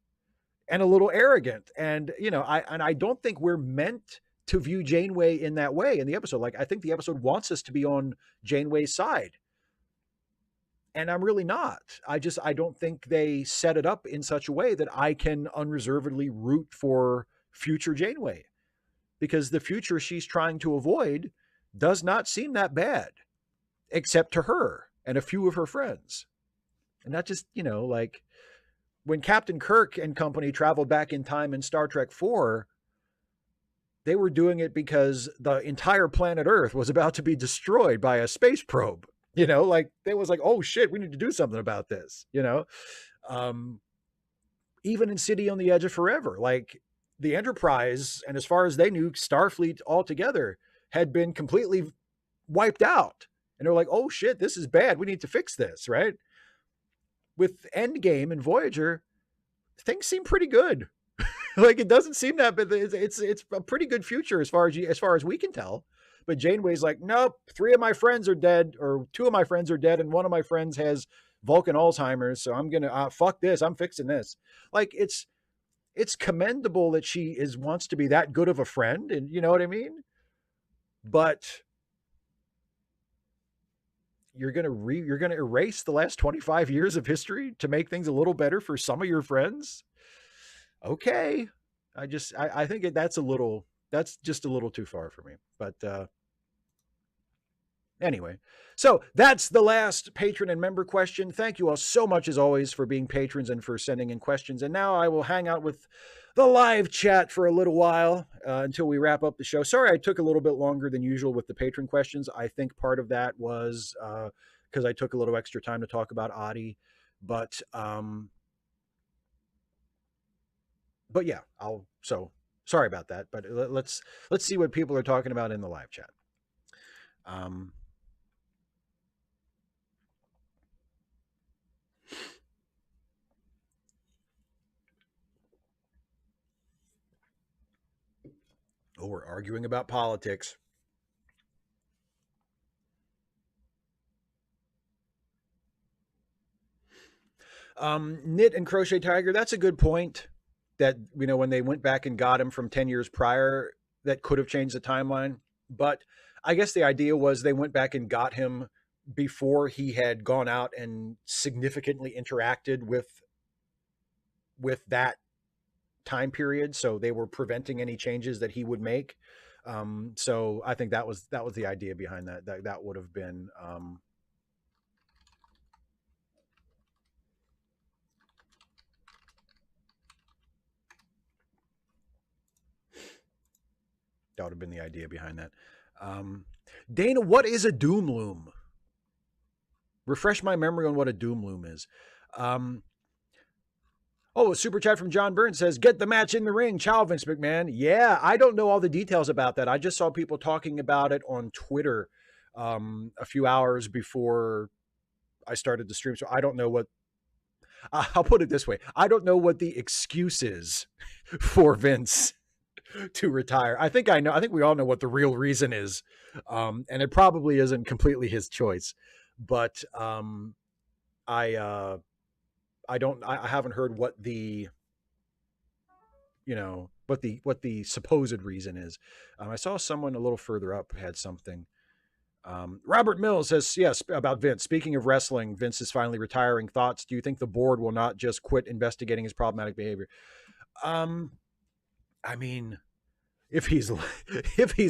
and a little arrogant. And, I don't think we're meant to view Janeway in that way in the episode. Like, I think the episode wants us to be on Janeway's side. And I'm really not. I don't think they set it up in such a way that I can unreservedly root for future Janeway, because the future she's trying to avoid does not seem that bad, except to her and a few of her friends. And that just, like when Captain Kirk and company traveled back in time in Star Trek 4, they were doing it because the entire planet Earth was about to be destroyed by a space probe. Like they was like, oh shit, we need to do something about this. Even in City on the Edge of Forever, like the Enterprise, and as far as they knew, Starfleet altogether had been completely wiped out. And they're like, oh shit, this is bad. We need to fix this, right? With Endgame and Voyager, things seem pretty good. Like it doesn't seem that, but it's a pretty good future as far as we can tell. But Janeway's like, nope, 3 of my friends are dead, or 2 of my friends are dead, and 1 of my friends has Vulcan Alzheimer's. So I'm gonna fuck this. I'm fixing this. Like it's commendable that she wants to be that good of a friend, and you know what I mean. But you're gonna erase the last 25 years of history to make things a little better for some of your friends. Okay, I think that's just a little too far for me. But anyway, so that's the last patron and member question. Thank you all so much, as always, for being patrons and for sending in questions. And now I will hang out with the live chat for a little while until we wrap up the show. Sorry I took a little bit longer than usual with the patron questions. I think part of that was because I took a little extra time to talk about Audi. But yeah, sorry about that. But let's see what people are talking about in the live chat. Oh, we're arguing about politics. Knit and Crochet Tiger, that's a good point. That, when they went back and got him from 10 years prior, that could have changed the timeline. But I guess the idea was they went back and got him before he had gone out and significantly interacted with that time period. So they were preventing any changes that he would make. So I think that was the idea behind that. That would have been the idea behind that. Dana, what is a doom loom? Refresh my memory on what a doom loom is. A super chat from John Burns says, get the match in the ring. Ciao, Vince McMahon. Yeah, I don't know all the details about that. I just saw people talking about it on Twitter a few hours before I started the stream. So I don't know what, I'll put it this way. I don't know what the excuse is for Vince to retire. I think we all know what the real reason is. And it probably isn't completely his choice, but I haven't heard what the supposed reason is. I saw someone a little further up had something. Robert Mills says, yes, about Vince. Speaking of wrestling, Vince is finally retiring. Thoughts? Do you think the board will not just quit investigating his problematic behavior? I mean, if he's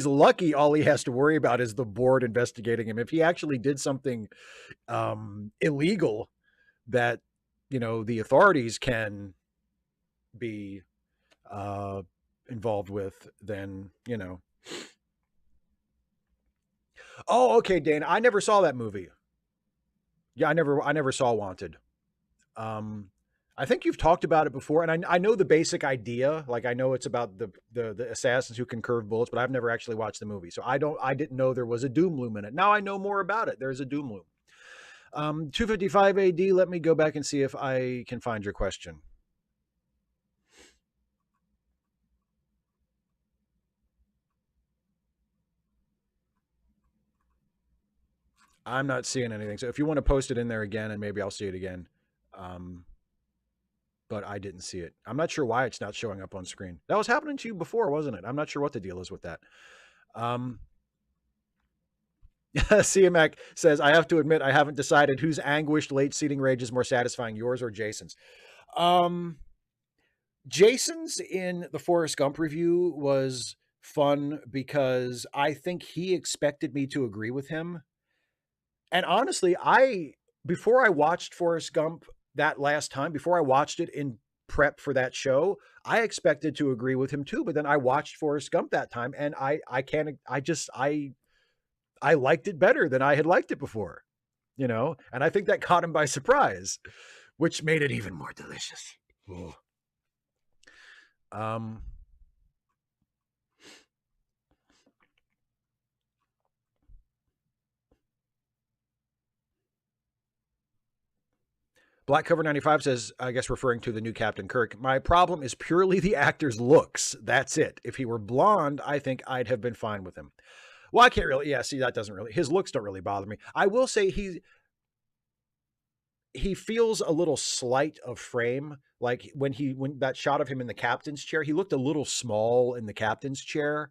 lucky, all he has to worry about is the board investigating him. If he actually did something illegal that the authorities can be involved with, then Oh, okay, Dana. I never saw that movie. Yeah, I never saw Wanted. I think you've talked about it before, and I know the basic idea. Like I know it's about the assassins who can curve bullets, but I've never actually watched the movie, so I didn't know there was a doom loom in it. Now I know more about it. There's a doom loom. 255 AD. Let me go back and see if I can find your question. I'm not seeing anything. So if you want to post it in there again, and maybe I'll see it again. Um, but I didn't see it. I'm not sure why it's not showing up on screen. That was happening to you before, wasn't it? I'm not sure what the deal is with that. CMAC says, I have to admit, I haven't decided whose anguished late seating rage is more satisfying, yours or Jason's. Jason's in the Forrest Gump review was fun because I think he expected me to agree with him. And honestly, before I watched Forrest Gump that last time, before I watched it in prep for that show, I expected to agree with him too. But then I watched Forrest Gump that time, and I liked it better than I had liked it before, and I think that caught him by surprise, which made it even more delicious. Ooh. Black Cover 95 says, I guess referring to the new Captain Kirk, my problem is purely the actor's looks. That's it. If he were blonde, I think I'd have been fine with him. Well, I can't really. Yeah, see, that doesn't really. His looks don't really bother me. I will say he feels a little slight of frame. Like when that shot of him in the captain's chair, he looked a little small in the captain's chair.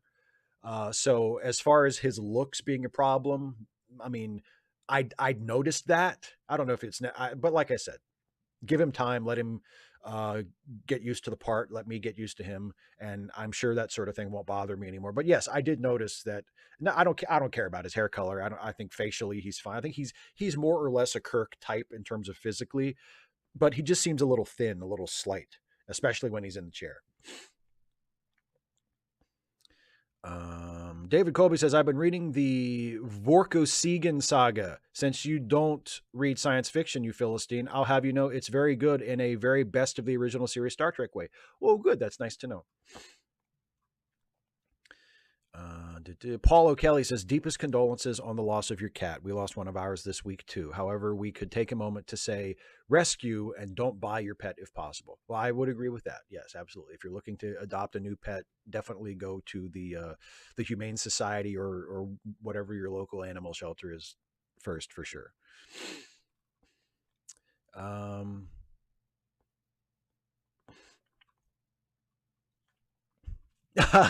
So as far as his looks being a problem, I mean, I'd noticed that. I don't know if it's, but like I said, give him time, let him get used to the part, let me get used to him, and I'm sure that sort of thing won't bother me anymore. But yes, I did notice that. No, I don't care about his hair color. I think facially he's fine. I think he's more or less a Kirk type in terms of physically, but he just seems a little thin, a little slight, especially when he's in the chair. David Colby says, I've been reading the Vorkosigan saga. Since you don't read science fiction, you Philistine, I'll have you know it's very good in a very best of the original series Star Trek way. Well, good. That's nice to know. Paul O'Kelly says, deepest condolences on the loss of your cat. We lost one of ours this week too. However, we could take a moment to say rescue and don't buy your pet if possible. Well, I would agree with that. Yes, absolutely. If you're looking to adopt a new pet, definitely go to the Humane Society or whatever your local animal shelter is first, for sure.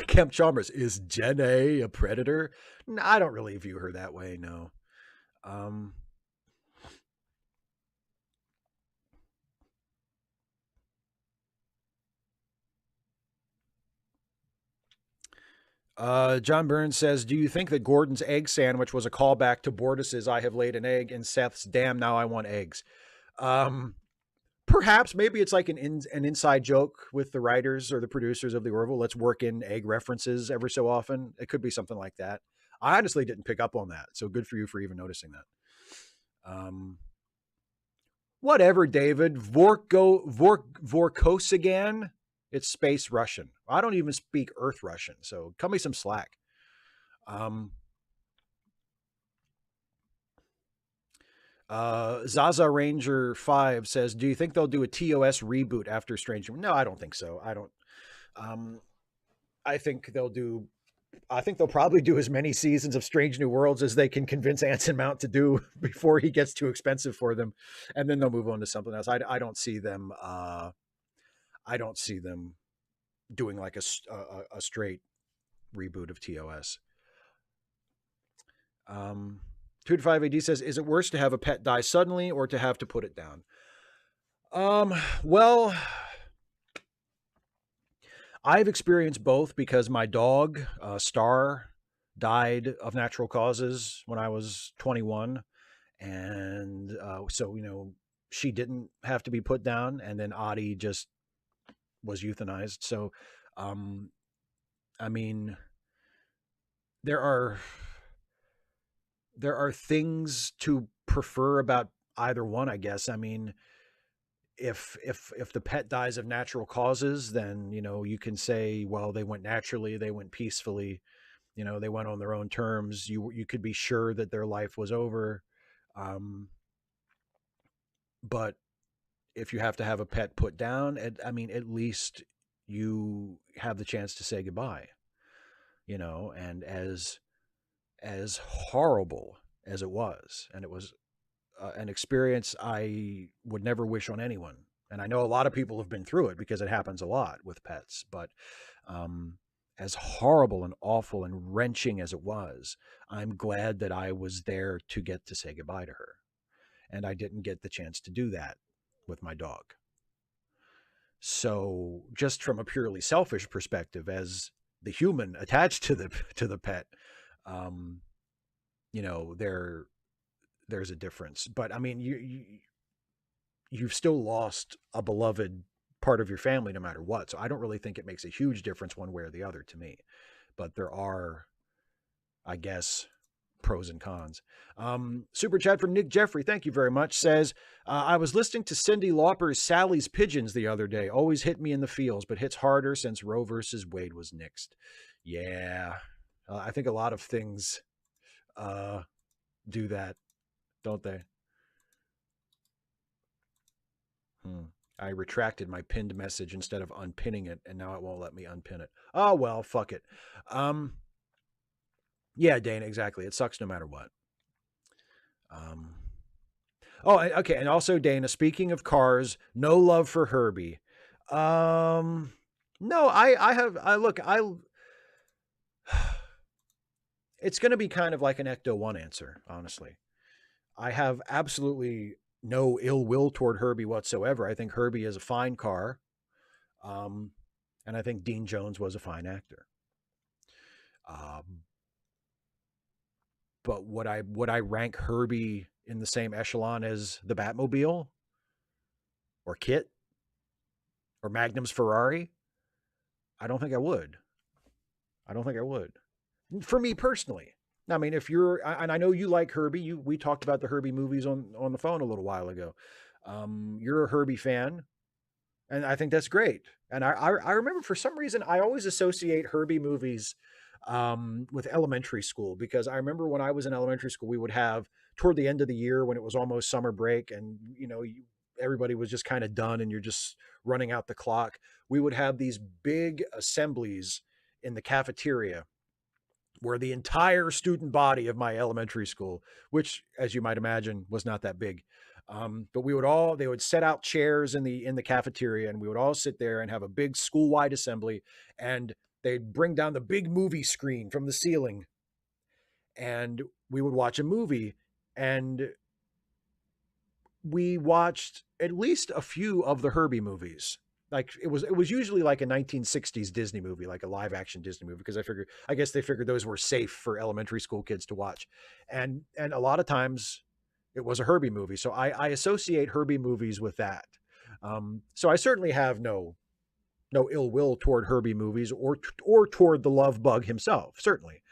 Kemp Chalmers, is Jen a predator? No, I don't really view her that way. No. John Burns says, do you think that Gordon's egg sandwich was a callback to Bortus's I have laid an egg and Seth's damn now I want eggs? Perhaps, maybe it's like an inside joke with the writers or the producers of the Orville. Let's work in egg references every so often. It could be something like that. I honestly didn't pick up on that, so good for you for even noticing that. Whatever, David. Vorkosigan. It's space Russian. I don't even speak Earth Russian, so cut me some slack. Zaza Ranger 5 says, do you think they'll do a TOS reboot after Stranger? No, I don't think so. I don't. I think they'll probably do as many seasons of Strange New Worlds as they can convince Anson Mount to do before he gets too expensive for them, and then they'll move on to something else. I don't see them. I don't see them doing like a straight reboot of TOS. 2-5 AD says, is it worse to have a pet die suddenly or to have to put it down? Well, I've experienced both because my dog, Star, died of natural causes when I was 21. And so, she didn't have to be put down. And then Audi just was euthanized. So, I mean, there are things to prefer about either one, I guess. I mean, if the pet dies of natural causes, then, you know, you can say, well, they went naturally, they went peacefully, you know, they went on their own terms. You could be sure that their life was over. Um, but if you have to have a pet put down, I mean, at least you have the chance to say goodbye, you know. And as horrible as it was, and it was an experience I would never wish on anyone. And I know a lot of people have been through it because it happens a lot with pets. But um, as horrible and awful and wrenching as it was, I'm glad that I was there to get to say goodbye to her. And I didn't get the chance to do that with my dog. So, just from a purely selfish perspective, as the human attached to the pet, um, you know, there's a difference. But I mean, you've still lost a beloved part of your family no matter what. So I don't really think it makes a huge difference one way or the other to me. But there are, I guess, pros and cons. Super chat from Nick Jeffrey, thank you very much, says, I was listening to Cyndi Lauper's Sally's Pigeons the other day. Always hit me in the feels, but hits harder since Roe versus Wade was nixed. Yeah, I think a lot of things do that, don't they? I retracted my pinned message instead of unpinning it, and now it won't let me unpin it. Oh, well, fuck it. Yeah, Dana, exactly. It sucks no matter what. Oh, okay. And also, Dana, speaking of cars, no love for Herbie. No, it's going to be kind of like an Ecto 1 answer, honestly. I have absolutely no ill will toward Herbie whatsoever. I think Herbie is a fine car. And I think Dean Jones was a fine actor. But would I rank Herbie in the same echelon as the Batmobile or Kit or Magnum's Ferrari? I don't think I would. For me personally. I mean, if you're, and I know you like Herbie, we talked about the Herbie movies on the phone a little while ago. You're a Herbie fan, and I think that's great. And I remember for some reason I always associate Herbie movies with elementary school, because I remember when I was in elementary school, we would have toward the end of the year when it was almost summer break, and you know, everybody was just kind of done and you're just running out the clock. We would have these big assemblies in the cafeteria where the entire student body of my elementary school, which, as you might imagine, was not that big, but they would set out chairs in the cafeteria, and we would all sit there and have a big school-wide assembly, and they'd bring down the big movie screen from the ceiling, and we would watch a movie. And we watched at least a few of the Herbie movies. Like it was usually like a 1960s Disney movie, like a live action Disney movie, because I guess they figured those were safe for elementary school kids to watch. And a lot of times it was a Herbie movie. So I associate Herbie movies with that. So I certainly have no ill will toward Herbie movies or toward the love bug himself, certainly.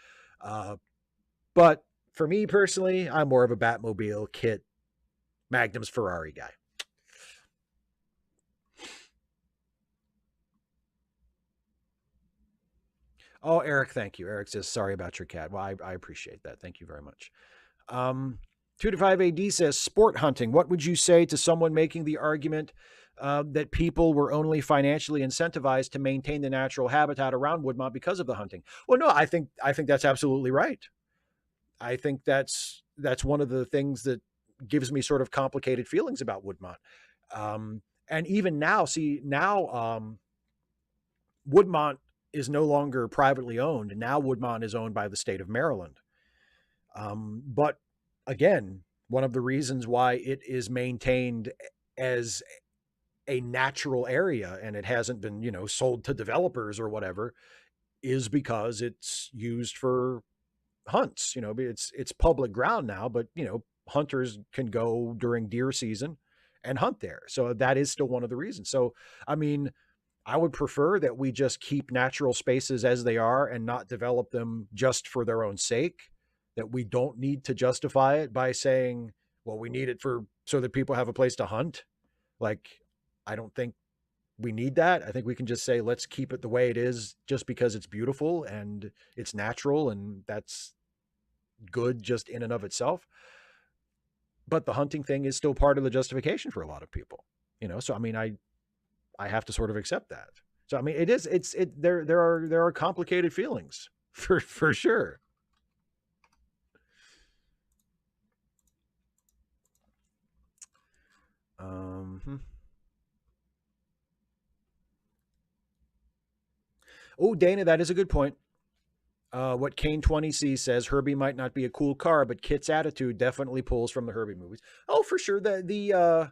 But for me personally, I'm more of a Batmobile, Kit, Magnum's Ferrari guy. Oh, Eric, thank you. Eric says, sorry about your cat. Well, I appreciate that. Thank you very much. 2 to 5 AD says, sport hunting. What would you say to someone making the argument that people were only financially incentivized to maintain the natural habitat around Woodmont because of the hunting? Well, no, I think that's absolutely right. I think that's one of the things that gives me sort of complicated feelings about Woodmont. And even now, Woodmont is no longer privately owned. Now Woodmont is owned by the state of Maryland. But again, one of the reasons why it is maintained as a natural area and it hasn't been, you know, sold to developers or whatever is because it's used for hunts. You know, it's public ground now, but you know, hunters can go during deer season and hunt there. So that is still one of the reasons. So, I mean, I would prefer that we just keep natural spaces as they are and not develop them just for their own sake, that we don't need to justify it by saying, well, we need it so that people have a place to hunt. Like, I don't think we need that. I think we can just say, let's keep it the way it is just because it's beautiful and it's natural, and that's good just in and of itself. But the hunting thing is still part of the justification for a lot of people, so I mean, I have to sort of accept that. So I mean, there are complicated feelings for sure. Oh, Dana, that is a good point. What Kane 20C says, Herbie might not be a cool car, but Kit's attitude definitely pulls from the Herbie movies. Oh, for sure. The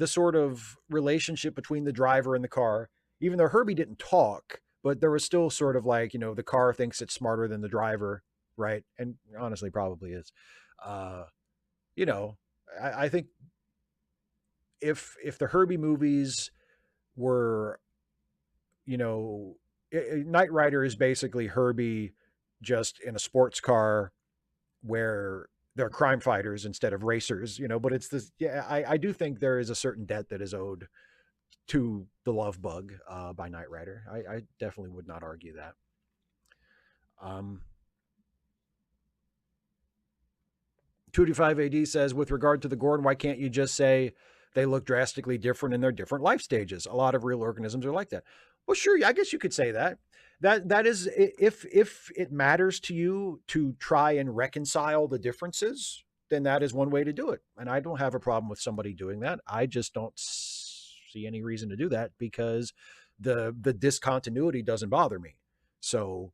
sort of relationship between the driver and the car, even though Herbie didn't talk, but there was still sort of like, the car thinks it's smarter than the driver, right? And honestly, probably is. I think if the Herbie movies were, Knight Rider is basically Herbie just in a sports car where they're crime fighters instead of racers, but it's this, yeah, I do think there is a certain debt that is owed to the love bug by Knight Rider. I definitely would not argue that. 225 AD says, with regard to the Gorn, why can't you just say they look drastically different in their different life stages? A lot of real organisms are like that. Well, sure, I guess you could say that. That is, if it matters to you to try and reconcile the differences, then that is one way to do it. And I don't have a problem with somebody doing that. I just don't see any reason to do that because the discontinuity doesn't bother me. So,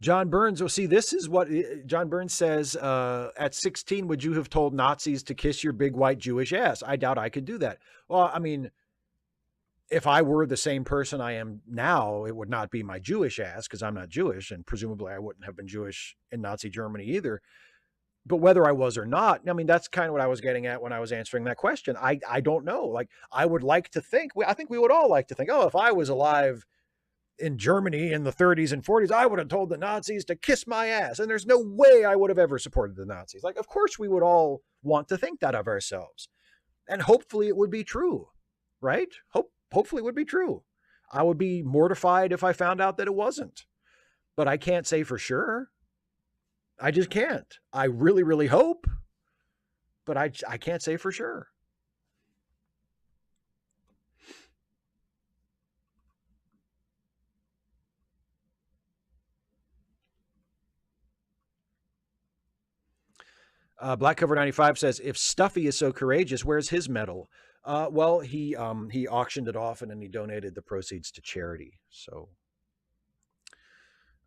John Burns, see, this is what John Burns says, at 16, would you have told Nazis to kiss your big white Jewish ass? I doubt I could do that. Well, I mean, if I were the same person I am now, it would not be my Jewish ass because I'm not Jewish, and presumably I wouldn't have been Jewish in Nazi Germany either. But whether I was or not, I mean, that's kind of what I was getting at when I was answering that question. I don't know. Like, I would like to think, I think we would all like to think, oh, if I was alive in Germany in the 30s and 40s, I would have told the Nazis to kiss my ass. And there's no way I would have ever supported the Nazis. Like, of course we would all want to think that of ourselves. And hopefully it would be true, right? Hopefully it would be true. I would be mortified if I found out that it wasn't. But I can't say for sure. I just can't. I really, really hope. But I can't say for sure. Black Cover 95 says, if Stuffy is so courageous, where's his medal? Well, he auctioned it off and then he donated the proceeds to charity. So,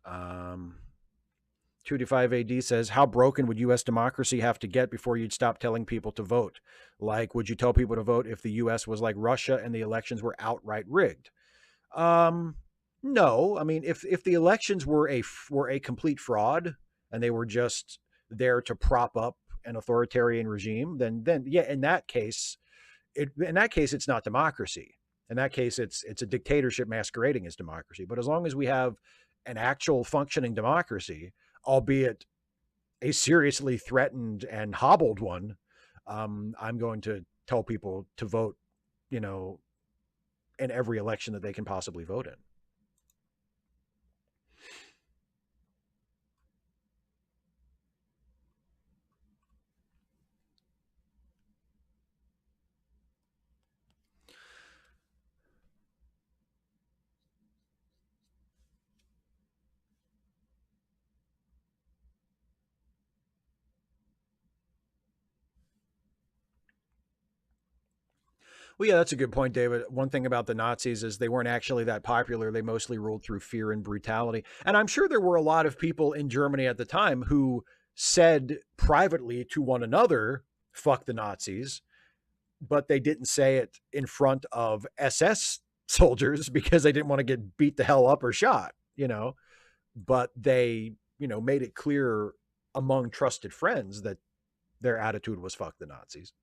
225 AD says, how broken would U.S. democracy have to get before you'd stop telling people to vote? Like, would you tell people to vote if the U.S. was like Russia and the elections were outright rigged? No. I mean, if the elections were a complete fraud and they were just there to prop up an authoritarian regime, then yeah, in that case, it's not democracy. In that case, it's a dictatorship masquerading as democracy. But as long as we have an actual functioning democracy, albeit a seriously threatened and hobbled one, I'm going to tell people to vote, in every election that they can possibly vote in. Well, yeah, that's a good point, David. One thing about the Nazis is they weren't actually that popular. They mostly ruled through fear and brutality. And I'm sure there were a lot of people in Germany at the time who said privately to one another, fuck the Nazis, but they didn't say it in front of SS soldiers because they didn't want to get beat the hell up or shot, but they, made it clear among trusted friends that their attitude was fuck the Nazis.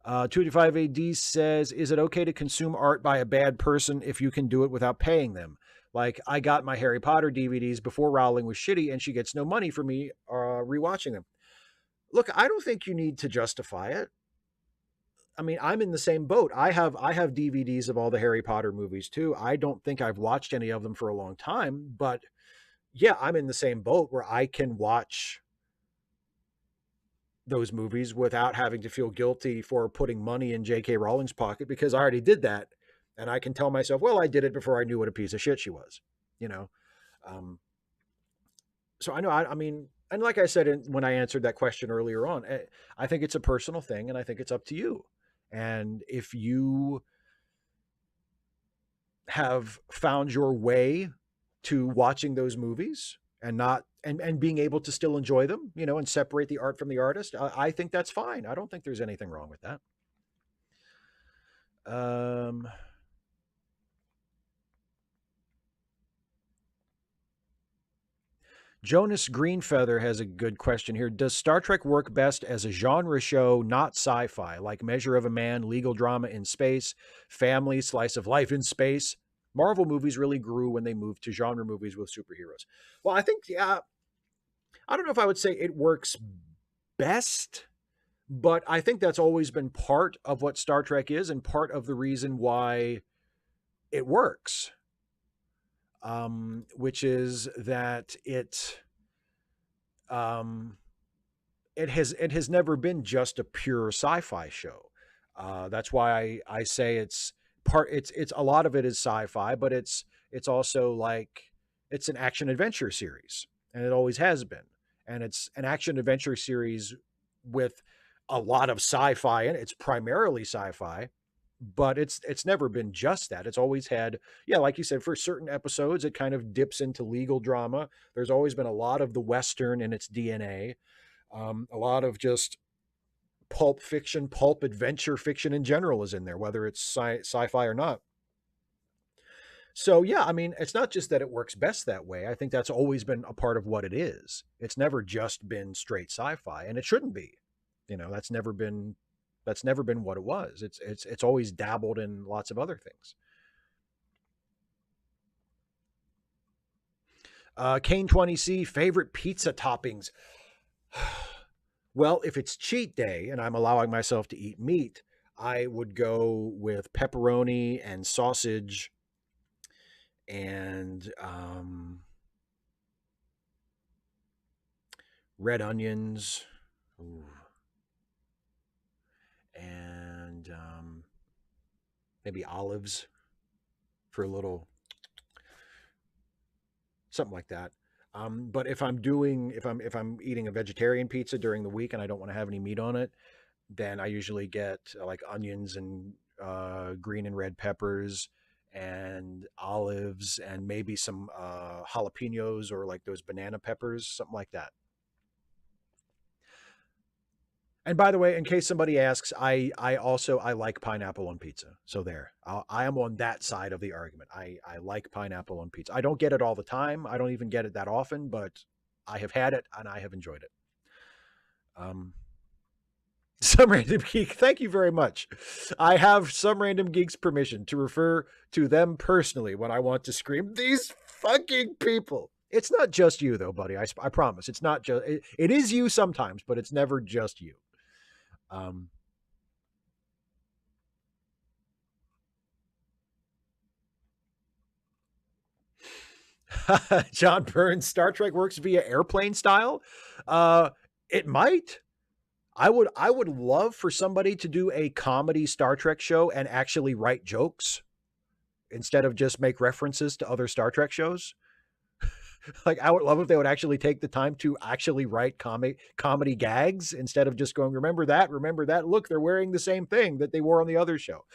285 AD says, is it okay to consume art by a bad person if you can do it without paying them? Like, I got my Harry Potter DVDs before Rowling was shitty and she gets no money from me rewatching them. Look, I don't think you need to justify it. I mean, I'm in the same boat. I have DVDs of all the Harry Potter movies too. I don't think I've watched any of them for a long time, but yeah, I'm in the same boat where I can watch those movies without having to feel guilty for putting money in J.K. Rowling's pocket because I already did that. And I can tell myself, well, I did it before I knew what a piece of shit she was, you know? Um, so I know, I mean, and like I said, when I answered that question earlier on, I think it's a personal thing and I think it's up to you. And if you have found your way to watching those movies and not and being able to still enjoy them, and separate the art from the artist, I think that's fine. I don't think there's anything wrong with that. Um, Jonas Greenfeather has a good question here. Does Star Trek work best as a genre show, not sci-fi, like Measure of a Man, legal drama in space, family, slice of life in space? Marvel movies really grew when they moved to genre movies with superheroes. Well, I think, yeah, I don't know if I would say it works best, but I think that's always been part of what Star Trek is and part of the reason why it works, which is that um, it has never been just a pure sci-fi show. That's why I say it's a lot of it is sci-fi, but it's also like it's an action adventure series, and it always has been, and it's an action adventure series with a lot of sci-fi in it. It's primarily sci-fi, but it's never been just that. It's always had, yeah, like you said, for certain episodes it kind of dips into legal drama. There's always been a lot of the Western in its DNA, a lot of just pulp fiction, pulp adventure fiction in general is in there, whether it's sci-fi or not. So yeah, I mean, it's not just that it works best that way. I think that's always been a part of what it is. It's never just been straight sci-fi, and it shouldn't be. That's never been what it was. It's always dabbled in lots of other things. Kane 20C, favorite pizza toppings. Well, if it's cheat day and I'm allowing myself to eat meat, I would go with pepperoni and sausage and red onions. Ooh. And maybe olives for a little something like that. But if I'm eating a vegetarian pizza during the week and I don't want to have any meat on it, then I usually get like onions and green and red peppers and olives and maybe some jalapenos or like those banana peppers, something like that. And by the way, in case somebody asks, I like pineapple on pizza. So there, I am on that side of the argument. I like pineapple on pizza. I don't get it all the time. I don't even get it that often, but I have had it and I have enjoyed it. Um, some random geek, thank you very much. I have some random geek's permission to refer to them personally when I want to scream, "These fucking people." It's not just you though, buddy. I promise. It's not just. It is you sometimes, but it's never just you. Um, John Burns, Star Trek works via airplane style. Uh, it might. I would love for somebody to do a comedy Star Trek show and actually write jokes instead of just make references to other Star Trek shows. Like I would love if they would actually take the time to actually write comedy gags instead of just going, remember that. Look, they're wearing the same thing that they wore on the other show.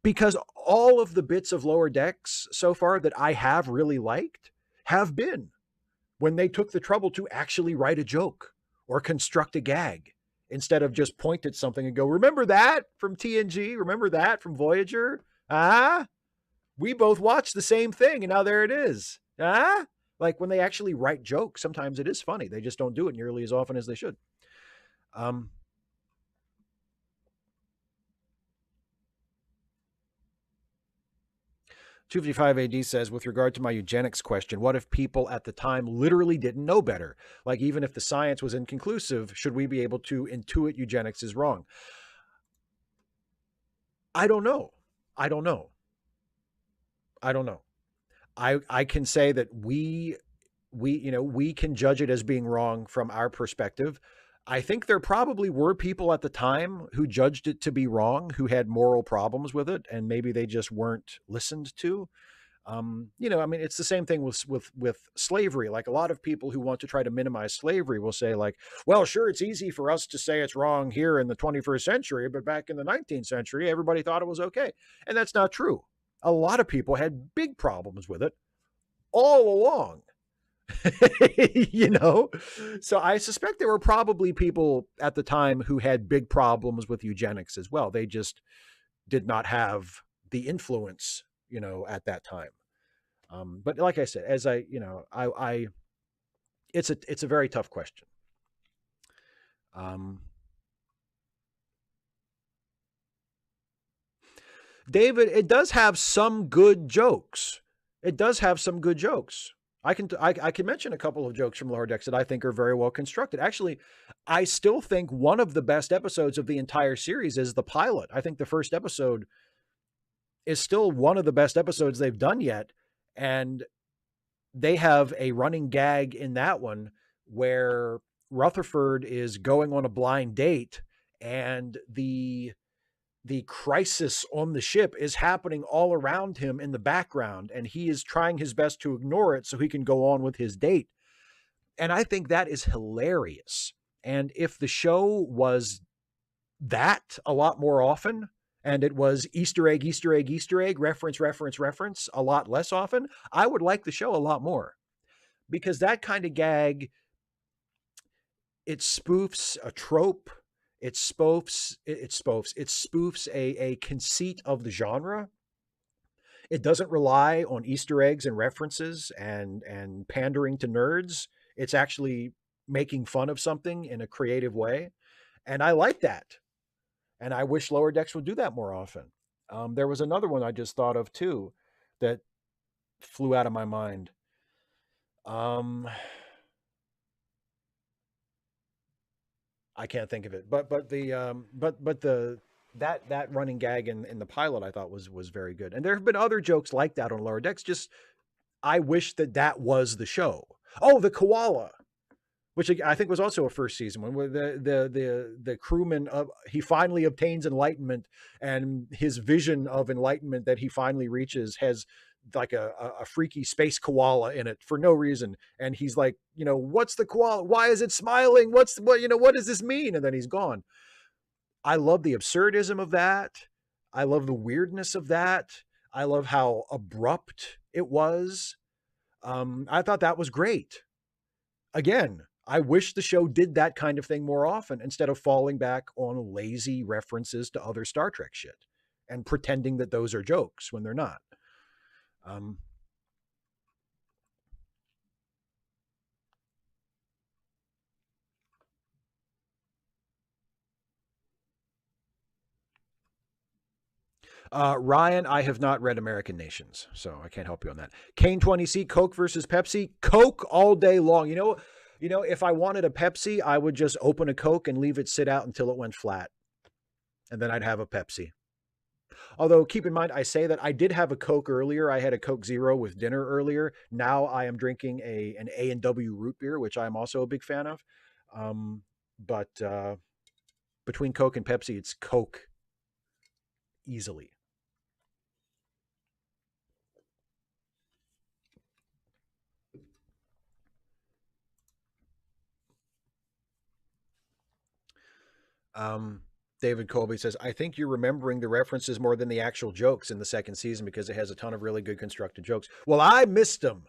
Because all of the bits of Lower Decks so far that I have really liked have been when they took the trouble to actually write a joke or construct a gag instead of just point at something and go, remember that from TNG? Remember that from Voyager? Ah, we both watched the same thing and now there it is. Ah, like when they actually write jokes, sometimes it is funny. They just don't do it nearly as often as they should. Um, 255 AD says, with regard to my eugenics question, what if people at the time literally didn't know better? Like, even if the science was inconclusive, should we be able to intuit eugenics is wrong? I don't know. I don't know. I don't know. I can say that we can judge it as being wrong from our perspective. I think there probably were people at the time who judged it to be wrong, who had moral problems with it, and maybe they just weren't listened to. I mean, it's the same thing with slavery. Like, a lot of people who want to try to minimize slavery will say, like, well, sure, it's easy for us to say it's wrong here in the 21st century, but back in the 19th century, everybody thought it was okay. And that's not true. A lot of people had big problems with it all along. you know so I suspect there were probably people at the time who had big problems with eugenics as well. They just did not have the influence at that time. But like I said, as I it's a very tough question. David, it does have some good jokes. It does have some good jokes. I can mention a couple of jokes from Lower Decks that I think are very well constructed. Actually, I still think one of the best episodes of the entire series is the pilot. I think the first episode is still one of the best episodes they've done yet. And they have a running gag in that one where Rutherford is going on a blind date, and the crisis on the ship is happening all around him in the background, and he is trying his best to ignore it so he can go on with his date. And I think that is hilarious. And if the show was that a lot more often, and it was Easter egg, Easter egg, Easter egg, reference, reference, reference a lot less often, I would like the show a lot more. Because that kind of gag, it spoofs a trope. It spoofs a conceit of the genre. It doesn't rely on Easter eggs and references and pandering to nerds. It's actually making fun of something in a creative way. And I like that. And I wish Lower Decks would do that more often. There was another one I just thought of too that flew out of my mind. I can't think of it, but that running gag in the pilot I thought was very good. And there have been other jokes like that on Lower Decks. Just I wish that was the show. Oh, the koala, which I think was also a first season one, where the crewman he finally obtains enlightenment, and his vision of enlightenment that he finally reaches has like a freaky space koala in it for no reason. And he's like, what's the koala? Why is it smiling? What does this mean? And then he's gone. I love the absurdism of that. I love the weirdness of that. I love how abrupt it was. I thought that was great. Again, I wish the show did that kind of thing more often instead of falling back on lazy references to other Star Trek shit and pretending that those are jokes when they're not. Ryan, I have not read American Nations, so I can't help you on that. Kane 20C, Coke versus Pepsi. Coke all day long. If I wanted a Pepsi, I would just open a Coke and leave it sit out until it went flat. And then I'd have a Pepsi. Although, keep in mind, I say that I did have a Coke earlier. I had a Coke Zero with dinner earlier. Now I am drinking an A&W root beer, which I'm also a big fan of. But between Coke and Pepsi, it's Coke easily. David Colby says, I think you're remembering the references more than the actual jokes in the second season because it has a ton of really good constructed jokes. Well, I missed them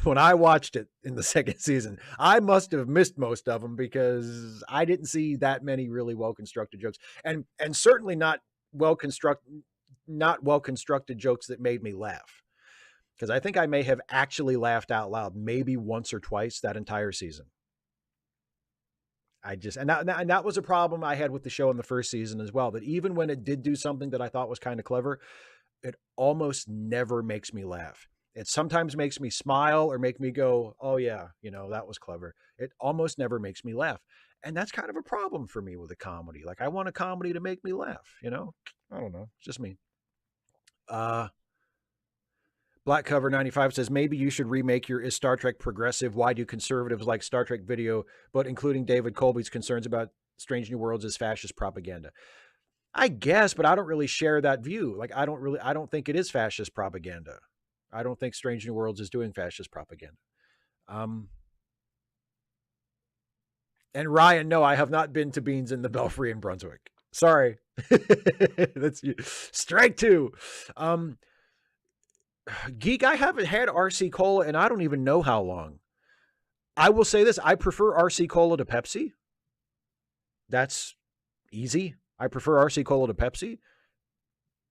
when I watched it in the second season. I must have missed most of them because I didn't see that many really well constructed jokes, and certainly not well constructed jokes that made me laugh. Because I think I may have actually laughed out loud maybe once or twice that entire season. And that was a problem I had with the show in the first season as well, that even when it did do something that I thought was kind of clever, it almost never makes me laugh. It sometimes makes me smile or make me go, "Oh yeah, that was clever." It almost never makes me laugh. And that's kind of a problem for me with a comedy. Like I want a comedy to make me laugh. I don't know. It's just me. Uh Black Cover 95 says maybe you should remake your Is Star Trek progressive? Why do conservatives like Star Trek video, but including David Colby's concerns about Strange New Worlds as fascist propaganda? I guess, but I don't really share that view. Like I don't think it is fascist propaganda. I don't think Strange New Worlds is doing fascist propaganda. Um and Ryan, no, I have not been to Beans in the Belfry in Brunswick. Sorry. That's you. Strike two. Geek, I haven't had RC Cola and I don't even know how long. I will say this, I prefer RC Cola to Pepsi. That's easy. I prefer RC Cola to Pepsi.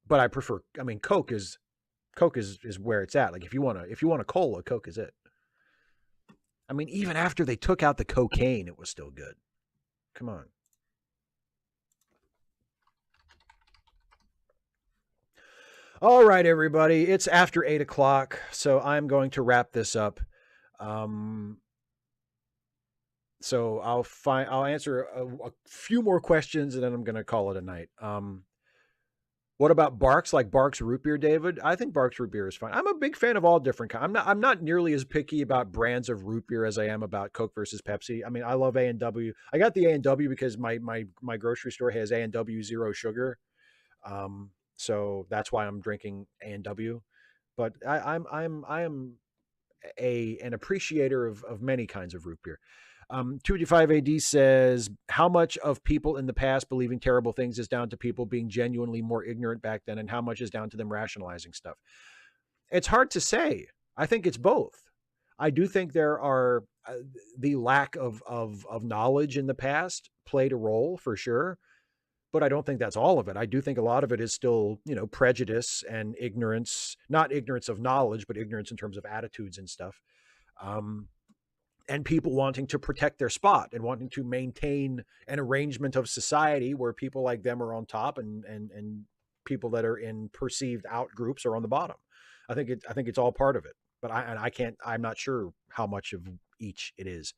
But Coke is where it's at. Like if you want a cola, Coke is it. I mean, even after they took out the cocaine, it was still good. Come on. All right, everybody. It's after 8 o'clock, so I'm going to wrap this up. So I'll answer a few more questions, and then I'm going to call it a night. What about Barks? Like Barks root beer, David? I think Barks root beer is fine. I'm a big fan of all different kinds. I'm not nearly as picky about brands of root beer as I am about Coke versus Pepsi. I mean, I love A&W. I got the A&W because my grocery store has A&W zero sugar. So that's why I'm drinking A&W. But I am an appreciator of many kinds of root beer. 255 AD says, how much of people in the past believing terrible things is down to people being genuinely more ignorant back then, and how much is down to them rationalizing stuff? It's hard to say. I think it's both. I do think there are the lack of knowledge in the past played a role for sure, but I don't think that's all of it. I do think a lot of it is still, prejudice and ignorance, not ignorance of knowledge, but ignorance in terms of attitudes and stuff. And people wanting to protect their spot and wanting to maintain an arrangement of society where people like them are on top and people that are in perceived out groups are on the bottom. I think it's all part of it, but I'm not sure how much of each it is.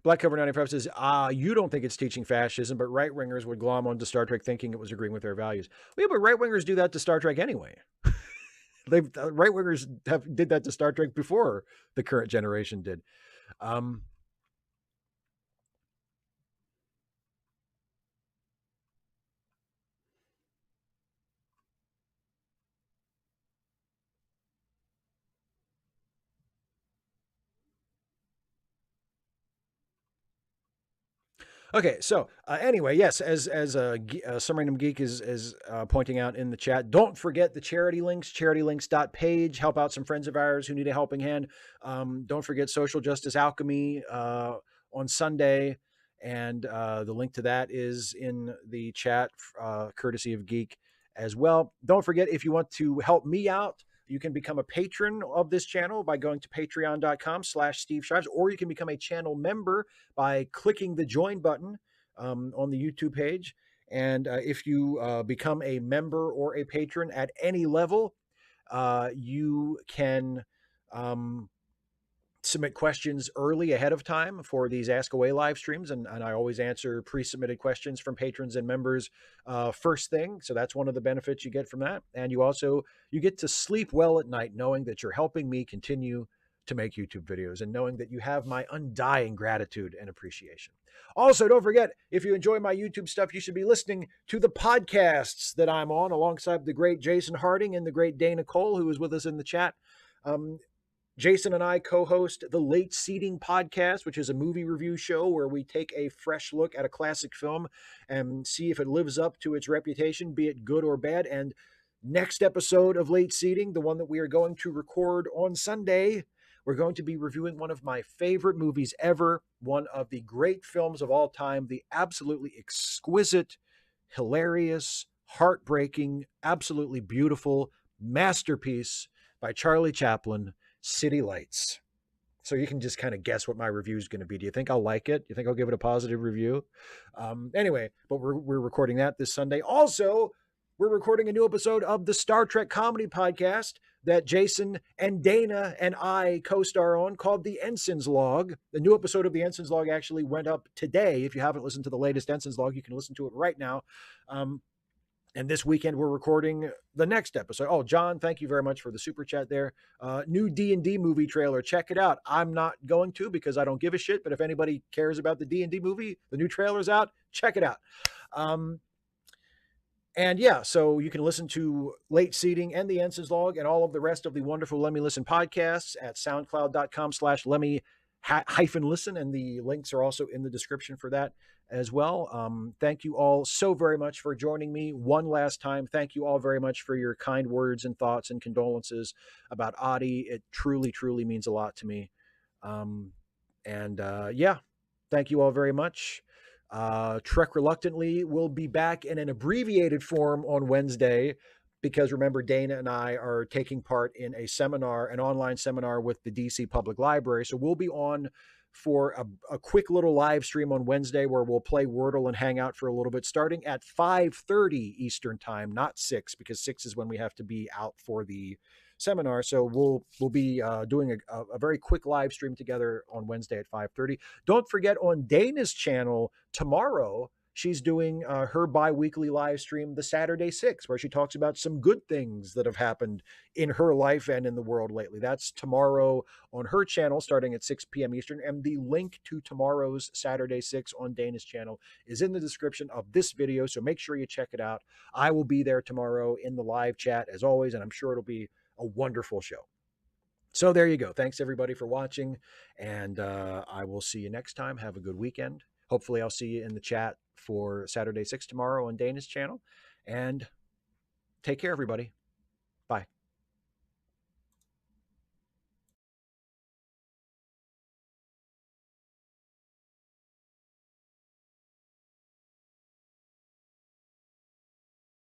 Black Cover 95 says, you don't think it's teaching fascism, but right wingers would glom onto Star Trek thinking it was agreeing with their values. Well, yeah, but right wingers do that to Star Trek anyway. Right wingers did that to Star Trek before the current generation did. Okay, so anyway, yes, as some random geek is pointing out in the chat, don't forget the charity links, charitylinks.page. Help out some friends of ours who need a helping hand. Don't forget Social Justice Alchemy on Sunday, and the link to that is in the chat, courtesy of Geek as well. Don't forget, if you want to help me out, you can become a patron of this channel by going to patreon.com/Steve Shives, or you can become a channel member by clicking the join button on the YouTube page. And if you become a member or a patron at any level, you can submit questions early ahead of time for these Ask Away live streams. And I always answer pre-submitted questions from patrons and members first thing. So that's one of the benefits you get from that. And you get to sleep well at night knowing that you're helping me continue to make YouTube videos and knowing that you have my undying gratitude and appreciation. Also, don't forget, if you enjoy my YouTube stuff, you should be listening to the podcasts that I'm on alongside the great Jason Harding and the great Dana Cole, who is with us in the chat. Jason and I co-host the Late Seating podcast, which is a movie review show where we take a fresh look at a classic film and see if it lives up to its reputation, be it good or bad. And next episode of Late Seating, the one that we are going to record on Sunday, we're going to be reviewing one of my favorite movies ever, one of the great films of all time, the absolutely exquisite, hilarious, heartbreaking, absolutely beautiful masterpiece by Charlie Chaplin, City Lights. So you can just kind of guess what my review is going to be. Do you think I'll like it? Do you think I'll give it a positive review? Anyway, but we're recording that this Sunday. Also, we're recording a new episode of the Star Trek comedy podcast that Jason and Dana and I co-star on, called The Ensign's Log. The new episode of The Ensign's Log actually went up today. If you haven't listened to the latest Ensign's Log, you can listen to it right now. And this weekend, we're recording the next episode. Oh, John, thank you very much for the super chat there. New D&D movie trailer. Check it out. I'm not going to because I don't give a shit. But if anybody cares about the D&D movie, the new trailer's out. Check it out. And yeah, so you can listen to Late Seating and the Ensign's Log and all of the rest of the wonderful Let Me Listen podcasts at soundcloud.com/lemmy-listen. And the links are also in the description for that as well. Thank you all so very much for joining me one last time. Thank you all very much for your kind words and thoughts and condolences about Audi. It truly, truly means a lot to me. Yeah, thank you all very much. Trek Reluctantly will be back in an abbreviated form on Wednesday because remember, Dana and I are taking part in a seminar, an online seminar with the DC Public Library. So we'll be on for a quick little live stream on Wednesday where we'll play Wordle and hang out for a little bit, starting at 5:30 Eastern time, not 6, because 6 is when we have to be out for the seminar. So we'll be doing a very quick live stream together on Wednesday at 5:30. Don't forget, on Dana's channel tomorrow, she's doing her bi-weekly live stream, the Saturday 6, where she talks about some good things that have happened in her life and in the world lately. That's tomorrow on her channel starting at 6 p.m. Eastern. And the link to tomorrow's Saturday 6 on Dana's channel is in the description of this video. So make sure you check it out. I will be there tomorrow in the live chat as always, and I'm sure it'll be a wonderful show. So there you go. Thanks everybody for watching, and I will see you next time. Have a good weekend. Hopefully I'll see you in the chat for Saturday 6 tomorrow on Dana's channel, and take care, everybody.